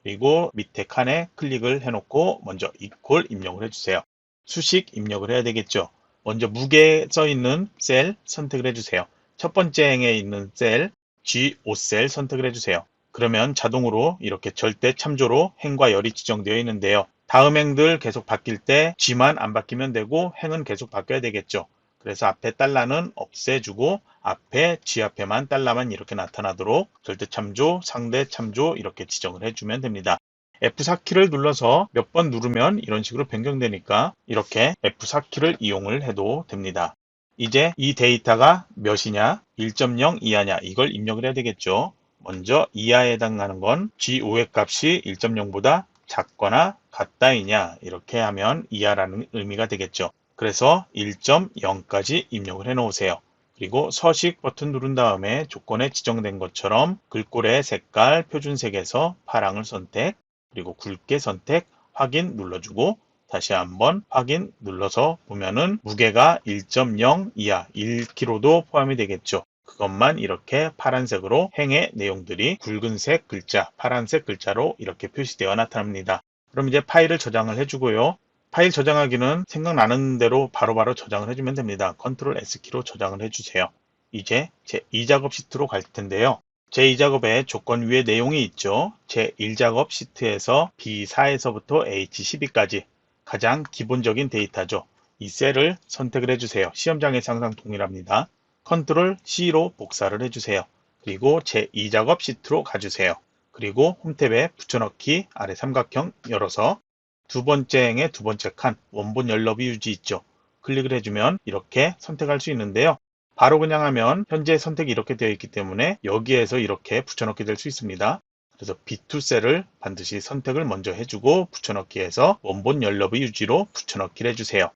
그리고 밑에 칸에 클릭을 해놓고 먼저 이퀄 입력을 해주세요. 수식 입력을 해야 되겠죠? 먼저 무게 써있는 셀 선택을 해주세요. 첫 번째 행에 있는 셀 G5셀 선택을 해주세요. 그러면 자동으로 이렇게 절대 참조로 행과 열이 지정되어 있는데요. 다음 행들 계속 바뀔 때 G만 안 바뀌면 되고 행은 계속 바뀌어야 되겠죠. 그래서 앞에 달러는 없애주고 앞에 G 앞에만 달러만 이렇게 나타나도록 절대 참조, 상대 참조 이렇게 지정을 해주면 됩니다. F4키를 눌러서 몇 번 누르면 이런 식으로 변경되니까 이렇게 F4키를 이용을 해도 됩니다. 이제 이 데이터가 몇이냐, 1.0 이하냐 이걸 입력을 해야 되겠죠. 먼저 이하에 해당하는 건 G5의 값이 1.0보다 작거나 같다이냐 이렇게 하면 이하라는 의미가 되겠죠. 그래서 1.0까지 입력을 해 놓으세요. 그리고 서식 버튼 누른 다음에 조건에 지정된 것처럼 글꼴의 색깔 표준색에서 파랑을 선택, 그리고 굵게 선택, 확인 눌러주고 다시 한번 확인 눌러서 보면은 무게가 1.0 이하 1kg도 포함이 되겠죠. 그것만 이렇게 파란색으로 행의 내용들이 굵은색 글자, 파란색 글자로 이렇게 표시되어 나타납니다. 그럼 이제 파일을 저장을 해주고요. 파일 저장하기는 생각나는 대로 바로바로 저장을 해주면 됩니다. 컨트롤 S키로 저장을 해주세요. 이제 제2작업 시트로 갈 텐데요. 제2작업에 조건 위에 내용이 있죠. 제1작업 시트에서 B4에서부터 H12까지 가장 기본적인 데이터죠. 이 셀을 선택을 해주세요. 시험장에서 항상 동일합니다. 컨트롤 C로 복사를 해주세요. 그리고 제2작업 시트로 가주세요. 그리고 홈탭에 붙여넣기 아래 삼각형 열어서 두 번째 행의 두 번째 칸 원본 열너비 유지 있죠. 클릭을 해주면 이렇게 선택할 수 있는데요. 바로 그냥 하면 현재 선택이 이렇게 되어 있기 때문에 여기에서 이렇게 붙여넣기 될 수 있습니다. 그래서 B2 셀을 반드시 선택을 먼저 해주고 붙여넣기해서 원본 열너비 유지로 붙여넣기를 해주세요.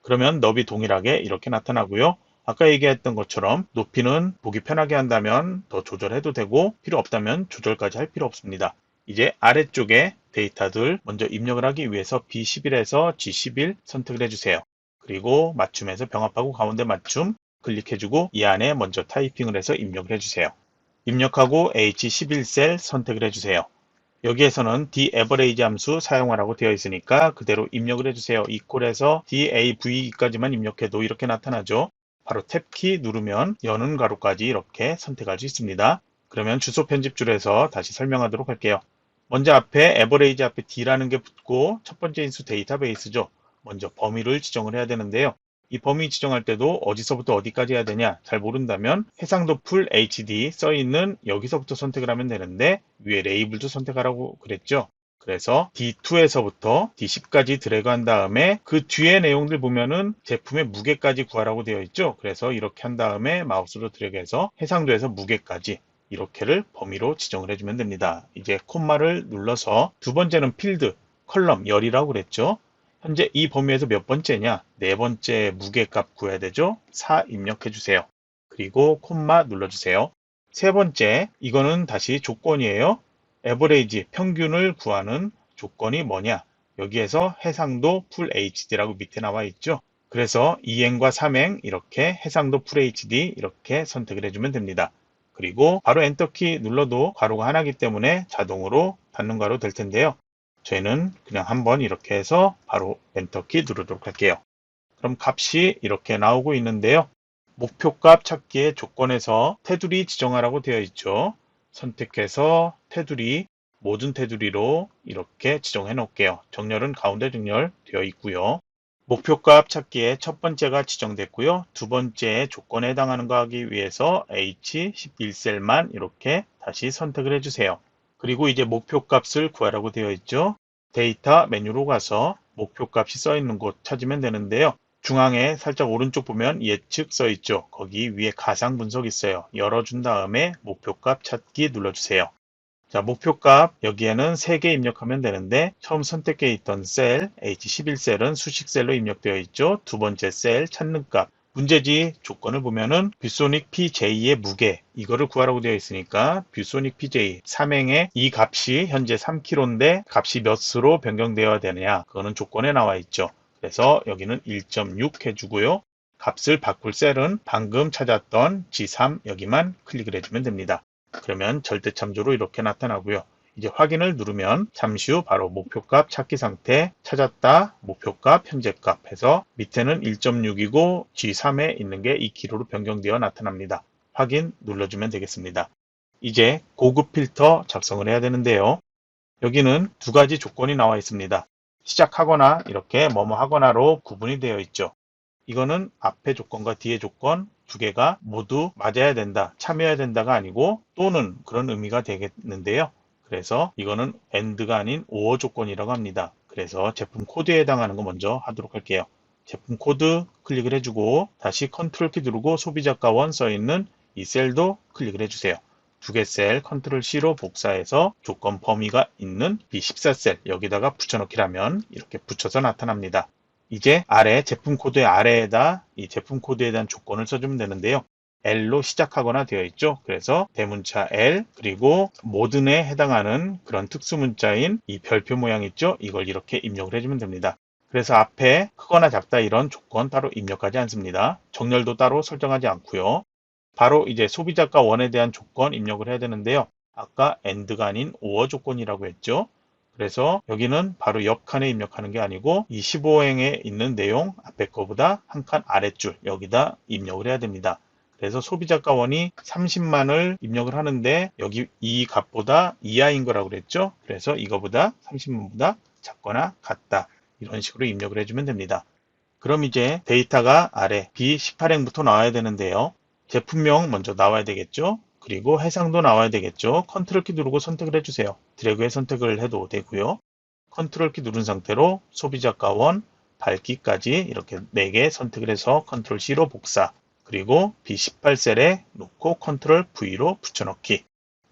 그러면 너비 동일하게 이렇게 나타나고요. 아까 얘기했던 것처럼 높이는 보기 편하게 한다면 더 조절해도 되고 필요 없다면 조절까지 할 필요 없습니다. 이제 아래쪽에 데이터들 먼저 입력을 하기 위해서 B11에서 G11 선택을 해주세요. 그리고 맞춤에서 병합하고 가운데 맞춤 클릭해주고 이 안에 먼저 타이핑을 해서 입력을 해주세요. 입력하고 H11셀 선택을 해주세요. 여기에서는 daverage 함수 사용하라고 되어 있으니까 그대로 입력을 해주세요. 이퀄에서 dav까지만 입력해도 이렇게 나타나죠. 바로 탭키 누르면 여는 가로까지 이렇게 선택할 수 있습니다. 그러면 주소 편집줄에서 다시 설명하도록 할게요. 먼저 앞에 average 앞에 d라는 게 붙고 첫 번째 인수 데이터베이스죠. 먼저 범위를 지정을 해야 되는데요. 이 범위 지정할 때도 어디서부터 어디까지 해야 되냐 잘 모른다면 해상도 풀 HD 써있는 여기서부터 선택을 하면 되는데 위에 레이블도 선택하라고 그랬죠. 그래서 D2에서부터 D10까지 드래그한 다음에 그 뒤에 내용들 보면은 제품의 무게까지 구하라고 되어 있죠. 그래서 이렇게 한 다음에 마우스로 드래그해서 해상도에서 무게까지 이렇게를 범위로 지정을 해주면 됩니다. 이제 콤마를 눌러서 두 번째는 필드, 컬럼, 열이라고 그랬죠. 현재 이 범위에서 몇 번째냐? 네 번째 무게값 구해야 되죠? 4 입력해 주세요. 그리고 콤마 눌러주세요. 세 번째, 이거는 다시 조건이에요. 에버레이지, 평균을 구하는 조건이 뭐냐? 여기에서 해상도 풀 HD라고 밑에 나와 있죠? 그래서 2행과 3행 이렇게 해상도 풀 HD 이렇게 선택을 해주면 됩니다. 그리고 바로 엔터키 눌러도 괄호가 하나이기 때문에 자동으로 닫는 괄호 될 텐데요. 저희는 그냥 한번 이렇게 해서 바로 엔터키 누르도록 할게요. 그럼 값이 이렇게 나오고 있는데요. 목표값 찾기의 조건에서 테두리 지정하라고 되어 있죠. 선택해서 테두리, 모든 테두리로 이렇게 지정해 놓을게요. 정렬은 가운데 정렬 되어 있고요. 목표값 찾기에 첫 번째가 지정됐고요. 두 번째 조건에 해당하는 거 하기 위해서 H11셀만 이렇게 다시 선택을 해주세요. 그리고 이제 목표값을 구하라고 되어 있죠. 데이터 메뉴로 가서 목표값이 써 있는 곳 찾으면 되는데요. 중앙에 살짝 오른쪽 보면 예측 써 있죠. 거기 위에 가상 분석 있어요. 열어준 다음에 목표값 찾기 눌러주세요. 자, 목표값 여기에는 3개 입력하면 되는데 처음 선택해 있던 셀 H11셀은 수식셀로 입력되어 있죠. 두 번째 셀 찾는 값. 문제지 조건을 보면은 뷰소닉 PJ의 무게 이거를 구하라고 되어 있으니까 뷰소닉 PJ 삼행의 이 값이 현재 3kg인데 값이 몇으로 변경되어야 되느냐 그거는 조건에 나와 있죠. 그래서 여기는 1.6 해주고요. 값을 바꿀 셀은 방금 찾았던 G3 여기만 클릭을 해주면 됩니다. 그러면 절대참조로 이렇게 나타나고요. 이제 확인을 누르면 잠시 후 바로 목표값 찾기 상태 찾았다 목표값 현재값 해서 밑에는 1.6이고 G3에 있는 게 2kg로 변경되어 나타납니다. 확인 눌러주면 되겠습니다. 이제 고급 필터 작성을 해야 되는데요. 여기는 두 가지 조건이 나와 있습니다. 시작하거나 이렇게 뭐뭐 하거나로 구분이 되어 있죠. 이거는 앞에 조건과 뒤에 조건 두 개가 모두 맞아야 된다, 참여해야 된다가 아니고 또는 그런 의미가 되겠는데요. 그래서 이거는 AND가 아닌 OR 조건이라고 합니다. 그래서 제품 코드에 해당하는 거 먼저 하도록 할게요. 제품 코드 클릭을 해주고 다시 컨트롤 키 누르고 소비자가 원 써있는 이 셀도 클릭을 해주세요. 두 개 셀 컨트롤 C로 복사해서 조건 범위가 있는 B14셀 여기다가 붙여넣기라면 이렇게 붙여서 나타납니다. 이제 아래 제품 코드의 아래에다 이 제품 코드에 대한 조건을 써주면 되는데요. L로 시작하거나 되어 있죠. 그래서 대문자 L 그리고 모든에 해당하는 그런 특수문자인 이 별표 모양 있죠. 이걸 이렇게 입력을 해주면 됩니다. 그래서 앞에 크거나 작다 이런 조건 따로 입력하지 않습니다. 정렬도 따로 설정하지 않고요. 바로 이제 소비자가 원에 대한 조건 입력을 해야 되는데요. 아까 AND가 아닌 OR 조건이라고 했죠. 그래서 여기는 바로 옆 칸에 입력하는 게 아니고 이 15행에 있는 내용 앞에 거보다 한 칸 아랫줄 여기다 입력을 해야 됩니다. 그래서 소비자가 원이 30만을 입력을 하는데 여기 이 값보다 이하인 거라고 그랬죠. 그래서 이거보다 30만보다 작거나 같다. 이런 식으로 입력을 해주면 됩니다. 그럼 이제 데이터가 아래 B18행부터 나와야 되는데요. 제품명 먼저 나와야 되겠죠. 그리고 해상도 나와야 되겠죠. 컨트롤 키 누르고 선택을 해주세요. 드래그에 선택을 해도 되고요. 컨트롤 키 누른 상태로 소비자가 원, 밝기까지 이렇게 4개 선택을 해서 컨트롤 C로 복사 그리고 B18셀에 놓고 컨트롤 V로 붙여넣기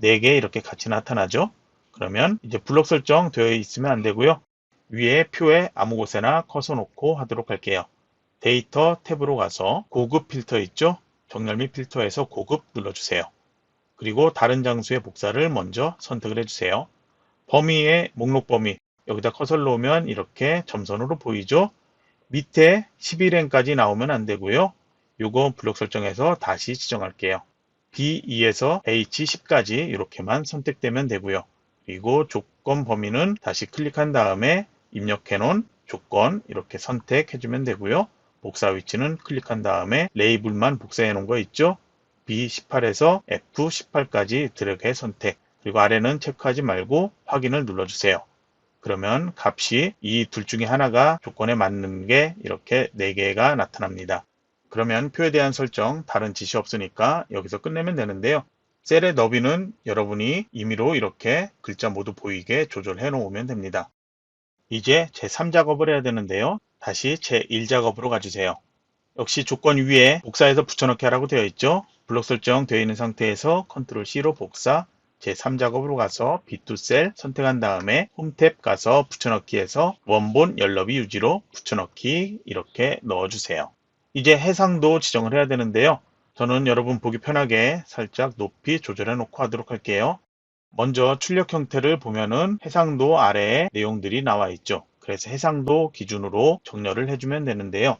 4개 이렇게 같이 나타나죠. 그러면 이제 블록 설정 되어 있으면 안 되고요. 위에 표에 아무 곳에나 커서 놓고 하도록 할게요. 데이터 탭으로 가서 고급 필터 있죠? 정렬 및 필터에서 고급 눌러주세요. 그리고 다른 장소의 복사를 먼저 선택을 해주세요. 범위의 목록 범위 여기다 커서를 놓으면 이렇게 점선으로 보이죠? 밑에 11행까지 나오면 안 되고요. 요거 블록 설정해서 다시 지정할게요. B2에서 H10까지 이렇게만 선택되면 되고요. 그리고 조건 범위는 다시 클릭한 다음에 입력해 놓은 조건 이렇게 선택해주면 되고요. 복사 위치는 클릭한 다음에 레이블만 복사해 놓은 거 있죠? B18에서 F18까지 드래그해 선택 그리고 아래는 체크하지 말고 확인을 눌러주세요. 그러면 값이 이 둘 중에 하나가 조건에 맞는 게 이렇게 4개가 나타납니다. 그러면 표에 대한 설정 다른 짓이 없으니까 여기서 끝내면 되는데요. 셀의 너비는 여러분이 임의로 이렇게 글자 모두 보이게 조절해 놓으면 됩니다. 이제 제3작업을 해야 되는데요. 다시 제1작업으로 가주세요. 역시 조건 위에 복사해서 붙여넣기 하라고 되어 있죠. 블록 설정 되어 있는 상태에서 컨트롤 C로 복사 제3작업으로 가서 B2셀 선택한 다음에 홈탭 가서 붙여넣기해서 원본 열너비 유지로 붙여넣기 이렇게 넣어주세요. 이제 해상도 지정을 해야 되는데요. 저는 여러분 보기 편하게 살짝 높이 조절해 놓고 하도록 할게요. 먼저 출력 형태를 보면은 해상도 아래에 내용들이 나와 있죠. 그래서 해상도 기준으로 정렬을 해주면 되는데요.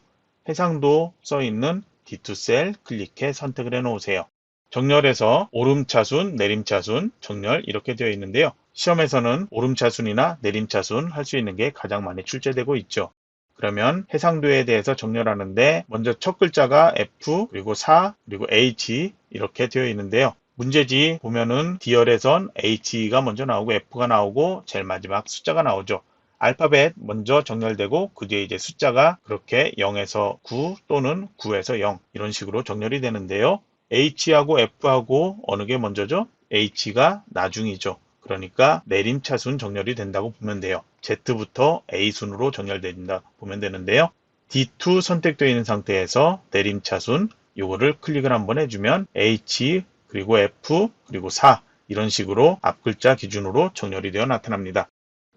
해상도 써있는 D2셀 클릭해 선택을 해 놓으세요. 정렬에서 오름차순, 내림차순, 정렬 이렇게 되어 있는데요. 시험에서는 오름차순이나 내림차순 할 수 있는 게 가장 많이 출제되고 있죠. 그러면 해상도에 대해서 정렬하는데 먼저 첫 글자가 F, 그리고 4, 그리고 H 이렇게 되어 있는데요. 문제지 보면은 D열에선 H가 먼저 나오고 F가 나오고 제일 마지막 숫자가 나오죠. 알파벳 먼저 정렬되고 그 뒤에 이제 숫자가 그렇게 0에서 9 또는 9에서 0 이런 식으로 정렬이 되는데요. H하고 F하고 어느 게 먼저죠? H가 나중이죠. 그러니까 내림차순 정렬이 된다고 보면 돼요. Z부터 A 순으로 정렬된다 보면 되는데요. D2 선택되어 있는 상태에서 내림차순 요거를 클릭을 한번 해주면 H 그리고 F 그리고 4 이런 식으로 앞글자 기준으로 정렬이 되어 나타납니다.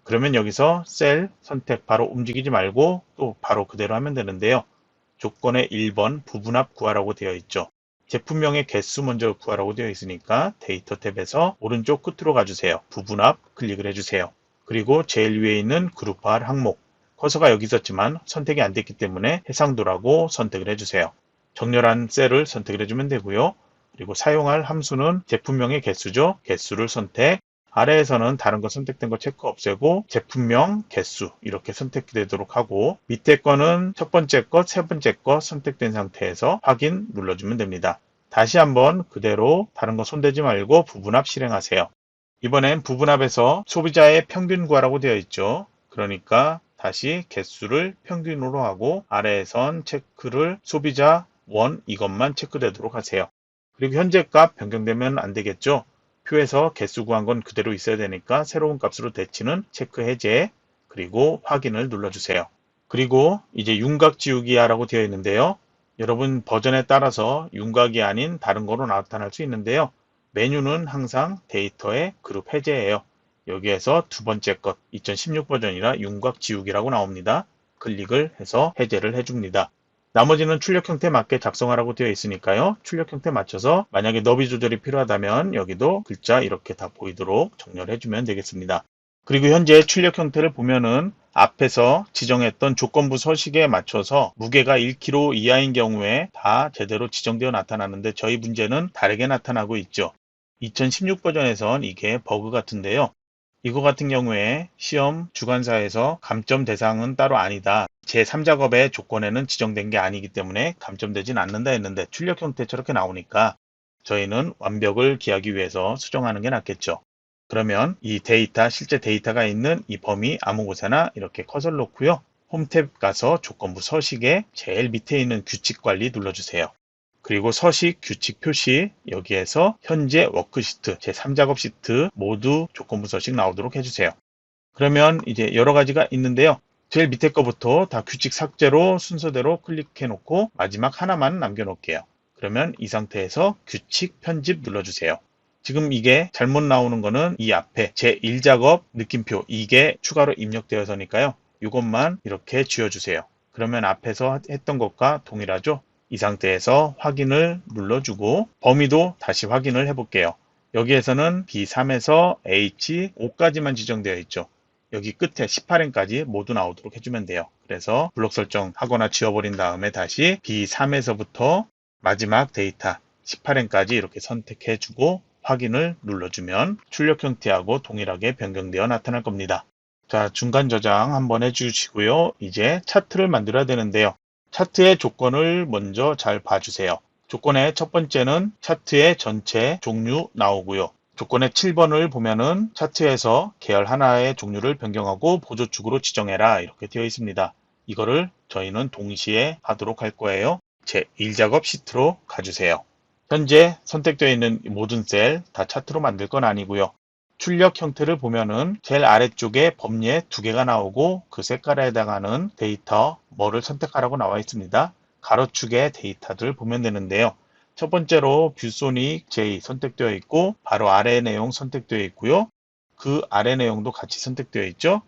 그러면 여기서 셀 선택 바로 움직이지 말고 또 바로 그대로 하면 되는데요. 조건에 1번 부분합 구하라고 되어 있죠. 제품명의 개수 먼저 구하라고 되어 있으니까 데이터 탭에서 오른쪽 끝으로 가주세요. 부분합 클릭을 해주세요. 그리고 제일 위에 있는 그룹화할 항목 커서가 여기 있었지만 선택이 안 됐기 때문에 해상도라고 선택을 해주세요. 정렬한 셀을 선택을 해주면 되고요. 그리고 사용할 함수는 제품명의 개수죠. 개수를 선택. 아래에서는 다른 거 선택된 거 체크 없애고 제품명, 개수 이렇게 선택되도록 하고 밑에 거는 첫 번째 거, 세 번째 거 선택된 상태에서 확인 눌러주면 됩니다. 다시 한번 그대로 다른 거 손대지 말고 부분합 실행하세요. 이번엔 부분합에서 소비자의 평균 구하라고 되어 있죠. 그러니까 다시 개수를 평균으로 하고 아래에선 체크를 소비자 원 이것만 체크되도록 하세요. 그리고 현재 값 변경되면 안 되겠죠. 표에서 개수 구한 건 그대로 있어야 되니까 새로운 값으로 대치는 체크 해제 그리고 확인을 눌러주세요. 그리고 이제 윤곽 지우기 하라고 되어 있는데요. 여러분 버전에 따라서 윤곽이 아닌 다른 거로 나타날 수 있는데요. 메뉴는 항상 데이터의 그룹 해제예요. 여기에서 두 번째 것 2016 버전이라 윤곽 지우기라고 나옵니다. 클릭을 해서 해제를 해줍니다. 나머지는 출력 형태에 맞게 작성하라고 되어 있으니까요. 출력 형태에 맞춰서 만약에 너비 조절이 필요하다면 여기도 글자 이렇게 다 보이도록 정렬해주면 되겠습니다. 그리고 현재 출력 형태를 보면은 앞에서 지정했던 조건부 서식에 맞춰서 무게가 1kg 이하인 경우에 다 제대로 지정되어 나타나는데 저희 문제는 다르게 나타나고 있죠. 2016 버전에선 이게 버그 같은데요. 이거 같은 경우에 시험 주관사에서 감점 대상은 따로 아니다. 제3작업의 조건에는 지정된 게 아니기 때문에 감점되진 않는다 했는데 출력 형태 저렇게 나오니까 저희는 완벽을 기하기 위해서 수정하는 게 낫겠죠. 그러면 이 데이터, 실제 데이터가 있는 이 범위 아무 곳에나 이렇게 커서를 놓고요. 홈 탭 가서 조건부 서식에 제일 밑에 있는 규칙 관리 눌러주세요. 그리고 서식, 규칙 표시 여기에서 현재 워크시트, 제3작업 시트 모두 조건부 서식 나오도록 해주세요. 그러면 이제 여러 가지가 있는데요. 제일 밑에 거부터 다 규칙 삭제로 순서대로 클릭해 놓고 마지막 하나만 남겨 놓을게요. 그러면 이 상태에서 규칙 편집 눌러주세요. 지금 이게 잘못 나오는 거는 이 앞에 제1작업 느낌표 이게 추가로 입력되어서니까요. 이것만 이렇게 지워주세요. 그러면 앞에서 했던 것과 동일하죠? 이 상태에서 확인을 눌러주고 범위도 다시 확인을 해볼게요. 여기에서는 B3에서 H5까지만 지정되어 있죠. 여기 끝에 18행까지 모두 나오도록 해주면 돼요. 그래서 블록 설정하거나 지워버린 다음에 다시 B3에서부터 마지막 데이터 18행까지 이렇게 선택해주고 확인을 눌러주면 출력 형태하고 동일하게 변경되어 나타날 겁니다. 자, 중간 저장 한번 해주시고요. 이제 차트를 만들어야 되는데요. 차트의 조건을 먼저 잘 봐주세요. 조건의 첫 번째는 차트의 전체 종류 나오고요. 조건의 7번을 보면은 차트에서 계열 하나의 종류를 변경하고 보조축으로 지정해라 이렇게 되어 있습니다. 이거를 저희는 동시에 하도록 할 거예요. 제1작업 시트로 가주세요. 현재 선택되어 있는 모든 셀 다 차트로 만들 건 아니고요. 출력 형태를 보면은 제일 아래쪽에 범위에 두 개가 나오고 그 색깔에 해당하는 데이터 뭐를 선택하라고 나와 있습니다. 가로축의 데이터들 보면 되는데요. 첫 번째로 뷰소닉 J 선택되어 있고 바로 아래 내용 선택되어 있고요. 그 아래 내용도 같이 선택되어 있죠.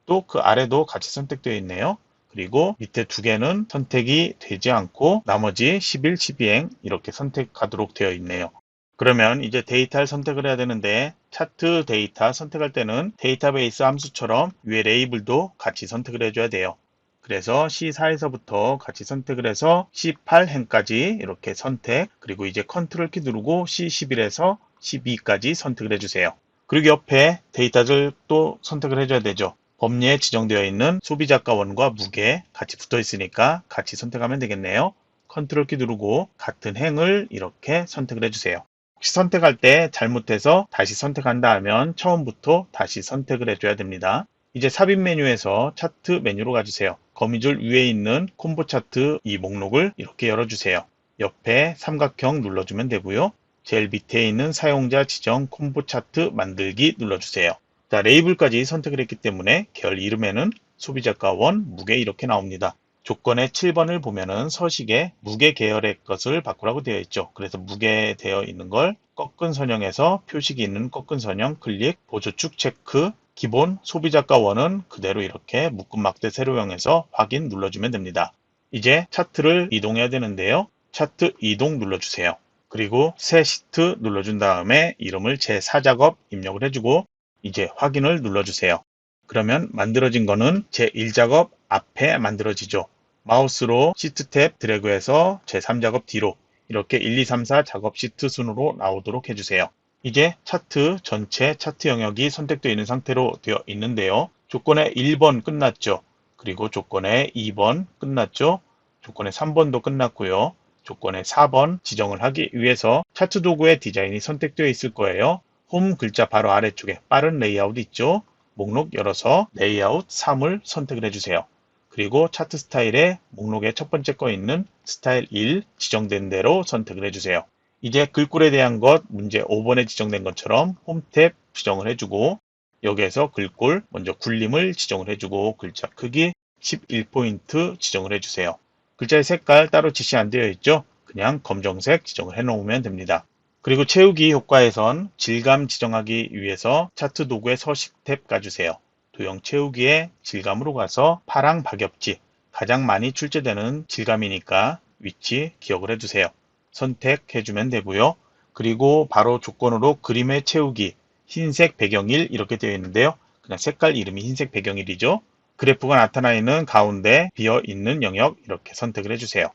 또 그 아래도 같이 선택되어 있네요. 그리고 밑에 두 개는 선택이 되지 않고 나머지 11, 12행 이렇게 선택하도록 되어 있네요. 그러면 이제 데이터를 선택을 해야 되는데 차트 데이터 선택할 때는 데이터베이스 함수처럼 위에 레이블도 같이 선택을 해줘야 돼요. 그래서 C4에서부터 같이 선택을 해서 C8행까지 이렇게 선택 그리고 이제 컨트롤 키 누르고 C11에서 12까지 선택을 해주세요. 그리고 옆에 데이터들 또 선택을 해줘야 되죠. 범위에 지정되어 있는 소비자가원과 무게 같이 붙어 있으니까 같이 선택하면 되겠네요. 컨트롤 키 누르고 같은 행을 이렇게 선택을 해주세요. 혹시 선택할 때 잘못해서 다시 선택한다 하면 처음부터 다시 선택을 해줘야 됩니다. 이제 삽입 메뉴에서 차트 메뉴로 가주세요. 거미줄 위에 있는 콤보 차트 이 목록을 이렇게 열어주세요. 옆에 삼각형 눌러주면 되고요. 제일 밑에 있는 사용자 지정 콤보 차트 만들기 눌러주세요. 자, 레이블까지 선택을 했기 때문에 계열 이름에는 소비자가 원, 무게 이렇게 나옵니다. 조건의 7번을 보면은 서식에 무게 계열의 것을 바꾸라고 되어 있죠. 그래서 무게 되어 있는 걸 꺾은 선형에서 표식이 있는 꺾은 선형 클릭, 보조축 체크, 기본 소비자가 원은 그대로 이렇게 묶음 막대 세로형에서 확인 눌러주면 됩니다. 이제 차트를 이동해야 되는데요. 차트 이동 눌러주세요. 그리고 새 시트 눌러준 다음에 이름을 제4작업 입력을 해주고 이제 확인을 눌러주세요. 그러면 만들어진 거는 제1작업 앞에 만들어지죠. 마우스로 시트 탭 드래그해서 제3작업 뒤로 이렇게 1, 2, 3, 4 작업 시트 순으로 나오도록 해주세요. 이제 차트 전체 차트 영역이 선택되어 있는 상태로 되어 있는데요. 조건의 1번 끝났죠. 그리고 조건의 2번 끝났죠. 조건의 3번도 끝났고요. 조건의 4번 지정을 하기 위해서 차트 도구의 디자인이 선택되어 있을 거예요. 홈 글자 바로 아래쪽에 빠른 레이아웃 있죠. 목록 열어서 레이아웃 3을 선택을 해주세요. 그리고 차트 스타일에 목록의 첫 번째 거 있는 스타일 1 지정된 대로 선택을 해주세요. 이제 글꼴에 대한 것 문제 5번에 지정된 것처럼 홈 탭 지정을 해주고 여기에서 글꼴 먼저 굴림을 지정을 해주고 글자 크기 11포인트 지정을 해주세요. 글자의 색깔 따로 지시 안 되어 있죠? 그냥 검정색 지정을 해 놓으면 됩니다. 그리고 채우기 효과에선 질감 지정하기 위해서 차트 도구의 서식 탭 가주세요. 도형 채우기에 질감으로 가서 파랑 박엽지 가장 많이 출제되는 질감이니까 위치 기억을 해주세요. 선택해주면 되고요. 그리고 바로 조건으로 그림의 채우기 흰색 배경일 이렇게 되어 있는데요. 그냥 색깔 이름이 흰색 배경일이죠. 그래프가 나타나 있는 가운데 비어 있는 영역 이렇게 선택을 해주세요.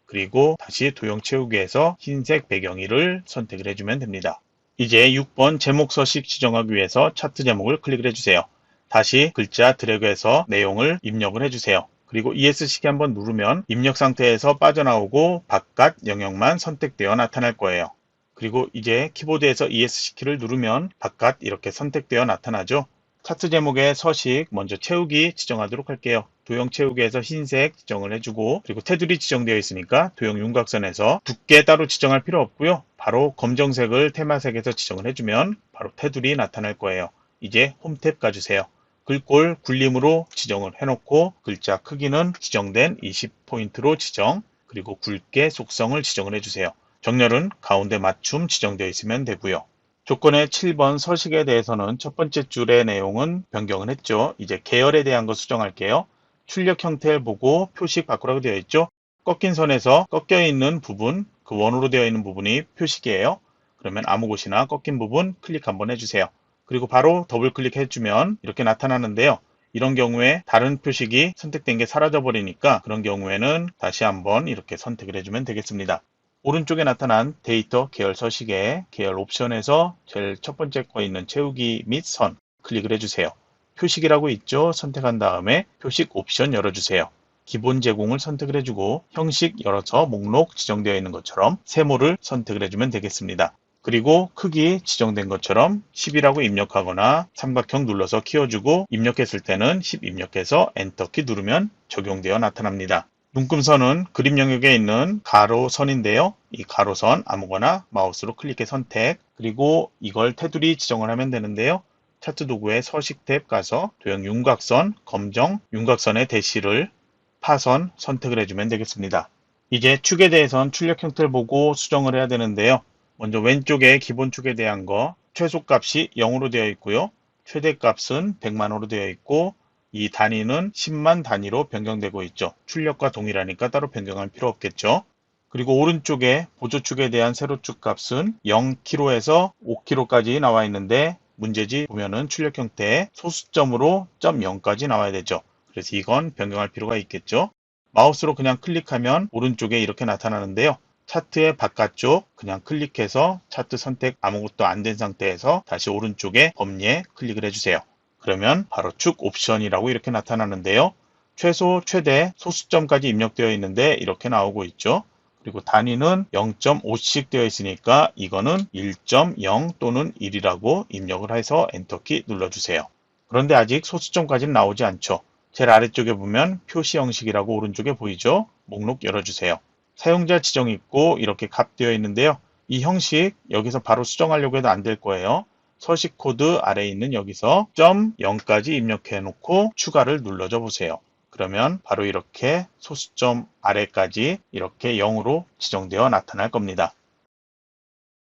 그리고 다시 도형 채우기에서 흰색 배경일을 선택을 해주면 됩니다. 이제 6번 제목 서식 지정하기 위해서 차트 제목을 클릭을 해주세요. 다시 글자 드래그해서 내용을 입력을 해주세요. 그리고 ESC키 한번 누르면 입력 상태에서 빠져나오고 바깥 영역만 선택되어 나타날 거예요. 그리고 이제 키보드에서 ESC키를 누르면 바깥 이렇게 선택되어 나타나죠. 차트 제목의 서식 먼저 채우기 지정하도록 할게요. 도형 채우기에서 흰색 지정을 해주고 그리고 테두리 지정되어 있으니까 도형 윤곽선에서 두께 따로 지정할 필요 없고요. 바로 검정색을 테마색에서 지정을 해주면 바로 테두리 나타날 거예요. 이제 홈 탭 가주세요. 글꼴 굴림으로 지정을 해놓고 글자 크기는 지정된 20포인트로 지정 그리고 굵게 속성을 지정을 해주세요. 정렬은 가운데 맞춤 지정되어 있으면 되고요. 조건의 7번 서식에 대해서는 첫 번째 줄의 내용은 변경을 했죠. 이제 계열에 대한 거 수정할게요. 출력 형태를 보고 표식 바꾸라고 되어 있죠. 꺾인 선에서 꺾여 있는 부분, 그 원으로 되어 있는 부분이 표식이에요. 그러면 아무 곳이나 꺾인 부분 클릭 한번 해주세요. 그리고 바로 더블 클릭해주면 이렇게 나타나는데요. 이런 경우에 다른 표식이 선택된 게 사라져 버리니까 그런 경우에는 다시 한번 이렇게 선택을 해주면 되겠습니다. 오른쪽에 나타난 데이터 계열 서식에 계열 옵션에서 제일 첫 번째 거 있는 채우기 및 선 클릭을 해주세요. 표식이라고 있죠. 선택한 다음에 표식 옵션 열어주세요. 기본 제공을 선택을 해주고 형식 열어서 목록 지정되어 있는 것처럼 세모를 선택을 해주면 되겠습니다. 그리고 크기 지정된 것처럼 10이라고 입력하거나 삼각형 눌러서 키워주고 입력했을 때는 10 입력해서 엔터키 누르면 적용되어 나타납니다. 눈금선은 그림 영역에 있는 가로선인데요. 이 가로선 아무거나 마우스로 클릭해 선택 그리고 이걸 테두리 지정을 하면 되는데요. 차트 도구의 서식 탭 가서 도형 윤곽선, 검정 윤곽선의 대시를 파선 선택을 해주면 되겠습니다. 이제 축에 대해선 출력 형태를 보고 수정을 해야 되는데요. 먼저 왼쪽에 기본 축에 대한 거 최소값이 0으로 되어 있고요. 최대값은 100만호로 되어 있고 이 단위는 10만 단위로 변경되고 있죠. 출력과 동일하니까 따로 변경할 필요 없겠죠. 그리고 오른쪽에 보조축에 대한 세로축 값은 0kg에서 5kg까지 나와 있는데 문제지 보면은 출력 형태에 소수점으로 0.0까지 나와야 되죠. 그래서 이건 변경할 필요가 있겠죠. 마우스로 그냥 클릭하면 오른쪽에 이렇게 나타나는데요. 차트의 바깥쪽 그냥 클릭해서 차트 선택 아무것도 안 된 상태에서 다시 오른쪽에 범위에 클릭을 해주세요. 그러면 바로 축 옵션이라고 이렇게 나타나는데요. 최소, 최대, 소수점까지 입력되어 있는데 이렇게 나오고 있죠. 그리고 단위는 0.5씩 되어 있으니까 이거는 1.0 또는 1이라고 입력을 해서 엔터키 눌러주세요. 그런데 아직 소수점까지는 나오지 않죠. 제일 아래쪽에 보면 표시 형식이라고 오른쪽에 보이죠? 목록 열어주세요. 사용자 지정이 있고 이렇게 값되어 있는데요. 이 형식 여기서 바로 수정하려고 해도 안 될 거예요. 서식 코드 아래에 있는 여기서 .0까지 입력해 놓고 추가를 눌러줘 보세요. 그러면 바로 이렇게 소수점 아래까지 이렇게 0으로 지정되어 나타날 겁니다.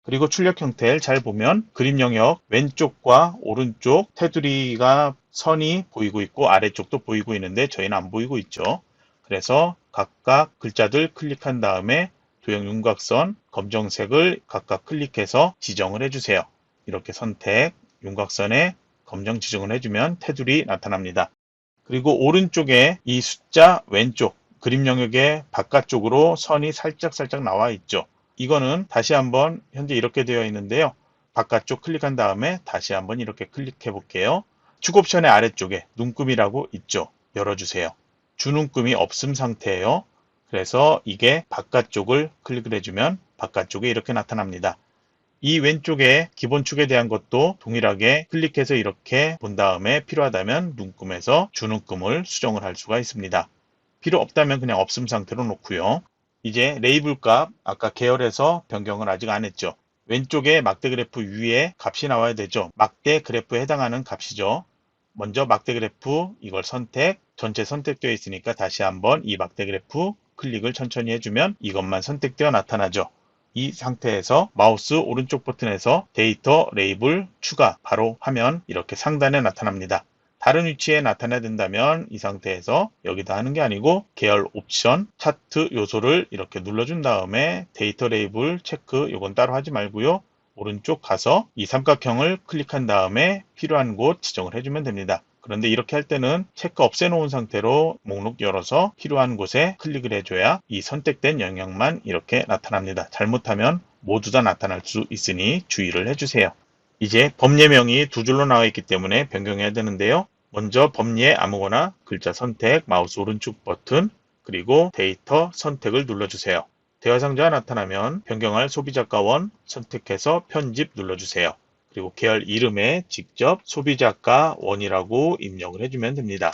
그리고 출력 형태를 잘 보면 그림 영역 왼쪽과 오른쪽 테두리가 선이 보이고 있고 아래쪽도 보이고 있는데 저희는 안 보이고 있죠. 그래서 각각 글자들 클릭한 다음에 도형 윤곽선 검정색을 각각 클릭해서 지정을 해주세요. 이렇게 선택 윤곽선에 검정 지정을 해주면 테두리 나타납니다. 그리고 오른쪽에 이 숫자 왼쪽 그림 영역의 바깥쪽으로 선이 살짝 나와 있죠. 이거는 다시 한번 현재 이렇게 되어 있는데요. 바깥쪽 클릭한 다음에 다시 한번 이렇게 클릭해 볼게요. 축 옵션의 아래쪽에 눈금이라고 있죠. 열어주세요. 주눈금이 없음 상태예요. 그래서 이게 바깥쪽을 클릭을 해주면 바깥쪽에 이렇게 나타납니다. 이 왼쪽에 기본축에 대한 것도 동일하게 클릭해서 이렇게 본 다음에 필요하다면 눈금에서 주눈금을 수정을 할 수가 있습니다. 필요 없다면 그냥 없음 상태로 놓고요. 이제 레이블 값 아까 계열에서 변경을 아직 안 했죠. 왼쪽에 막대 그래프 위에 값이 나와야 되죠. 막대 그래프에 해당하는 값이죠. 먼저 막대 그래프 이걸 선택, 전체 선택되어 있으니까 다시 한번 이 막대 그래프 클릭을 천천히 해주면 이것만 선택되어 나타나죠. 이 상태에서 마우스 오른쪽 버튼에서 데이터 레이블 추가 바로 하면 이렇게 상단에 나타납니다. 다른 위치에 나타나야 된다면 이 상태에서 여기다 하는 게 아니고 계열 옵션 차트 요소를 이렇게 눌러준 다음에 데이터 레이블 체크 이건 따로 하지 말고요. 오른쪽 가서 이 삼각형을 클릭한 다음에 필요한 곳 지정을 해주면 됩니다. 그런데 이렇게 할 때는 체크 없애놓은 상태로 목록 열어서 필요한 곳에 클릭을 해줘야 이 선택된 영역만 이렇게 나타납니다. 잘못하면 모두 다 나타날 수 있으니 주의를 해주세요. 이제 법예명이 두 줄로 나와 있기 때문에 변경해야 되는데요. 먼저 법예 아무거나 글자 선택, 마우스 오른쪽 버튼, 그리고 데이터 선택을 눌러주세요. 대화 상자가 나타나면 변경할 소비자가원 선택해서 편집 눌러주세요. 그리고 계열 이름에 직접 소비자가원이라고 입력을 해주면 됩니다.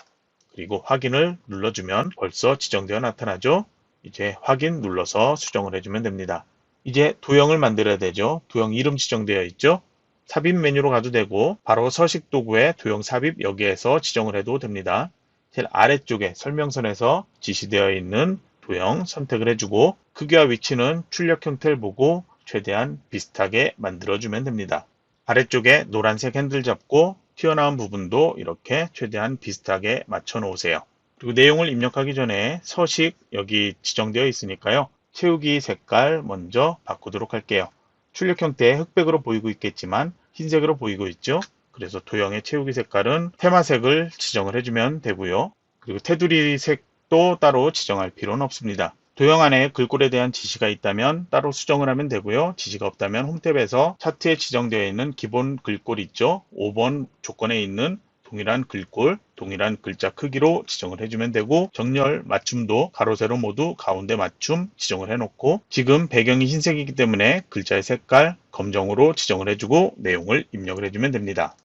그리고 확인을 눌러주면 벌써 지정되어 나타나죠. 이제 확인 눌러서 수정을 해주면 됩니다. 이제 도형을 만들어야 되죠. 도형 이름 지정되어 있죠. 삽입 메뉴로 가도 되고 바로 서식 도구에 도형 삽입 여기에서 지정을 해도 됩니다. 제일 아래쪽에 설명선에서 지시되어 있는 도형 선택을 해주고 크기와 위치는 출력 형태를 보고 최대한 비슷하게 만들어주면 됩니다. 아래쪽에 노란색 핸들 잡고 튀어나온 부분도 이렇게 최대한 비슷하게 맞춰 놓으세요. 그리고 내용을 입력하기 전에 서식 여기 지정되어 있으니까요. 채우기 색깔 먼저 바꾸도록 할게요. 출력 형태 흑백으로 보이고 있겠지만 흰색으로 보이고 있죠. 그래서 도형의 채우기 색깔은 테마색을 지정을 해주면 되고요. 그리고 테두리 색도 따로 지정할 필요는 없습니다. 도형 안에 글꼴에 대한 지시가 있다면 따로 수정을 하면 되고요. 지시가 없다면 홈탭에서 차트에 지정되어 있는 기본 글꼴 있죠. 5번 조건에 있는 동일한 글꼴, 동일한 글자 크기로 지정을 해주면 되고 정렬 맞춤도 가로 세로 모두 가운데 맞춤 지정을 해놓고 지금 배경이 흰색이기 때문에 글자의 색깔 검정으로 지정을 해주고 내용을 입력을 해주면 됩니다.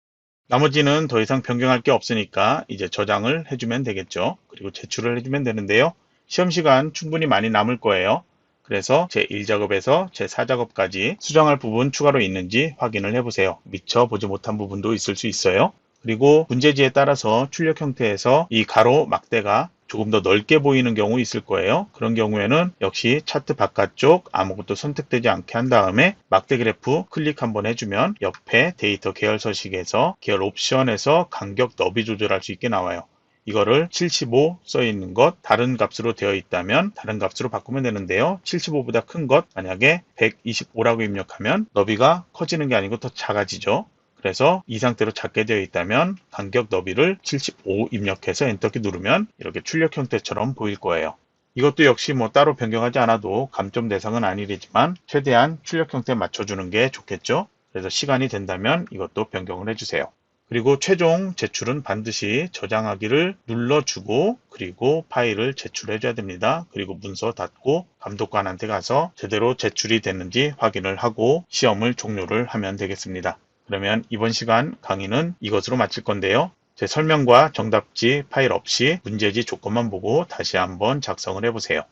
나머지는 더 이상 변경할 게 없으니까 이제 저장을 해주면 되겠죠. 그리고 제출을 해주면 되는데요. 시험 시간 충분히 많이 남을 거예요. 그래서 제1작업에서 제4작업까지 수정할 부분 추가로 있는지 확인을 해보세요. 미처 보지 못한 부분도 있을 수 있어요. 그리고 문제지에 따라서 출력 형태에서 이 가로 막대가 조금 더 넓게 보이는 경우 있을 거예요. 그런 경우에는 역시 차트 바깥쪽 아무것도 선택되지 않게 한 다음에 막대 그래프 클릭 한번 해주면 옆에 데이터 계열 서식에서 계열 옵션에서 간격 너비 조절할 수 있게 나와요. 이거를 75 써 있는 것 다른 값으로 되어 있다면 다른 값으로 바꾸면 되는데요. 75보다 큰 것 만약에 125라고 입력하면 너비가 커지는 게 아니고 더 작아지죠. 그래서 이 상태로 작게 되어 있다면 간격 너비를 75 입력해서 엔터키 누르면 이렇게 출력 형태처럼 보일 거예요. 이것도 역시 뭐 따로 변경하지 않아도 감점 대상은 아니지만 최대한 출력 형태에 맞춰주는 게 좋겠죠. 그래서 시간이 된다면 이것도 변경을 해주세요. 그리고 최종 제출은 반드시 저장하기를 눌러주고 그리고 파일을 제출해줘야 됩니다. 그리고 문서 닫고 감독관한테 가서 제대로 제출이 됐는지 확인을 하고 시험을 종료를 하면 되겠습니다. 그러면 이번 시간 강의는 이것으로 마칠 건데요. 제 설명과 정답지 파일 없이 문제지 조건만 보고 다시 한번 작성을 해보세요.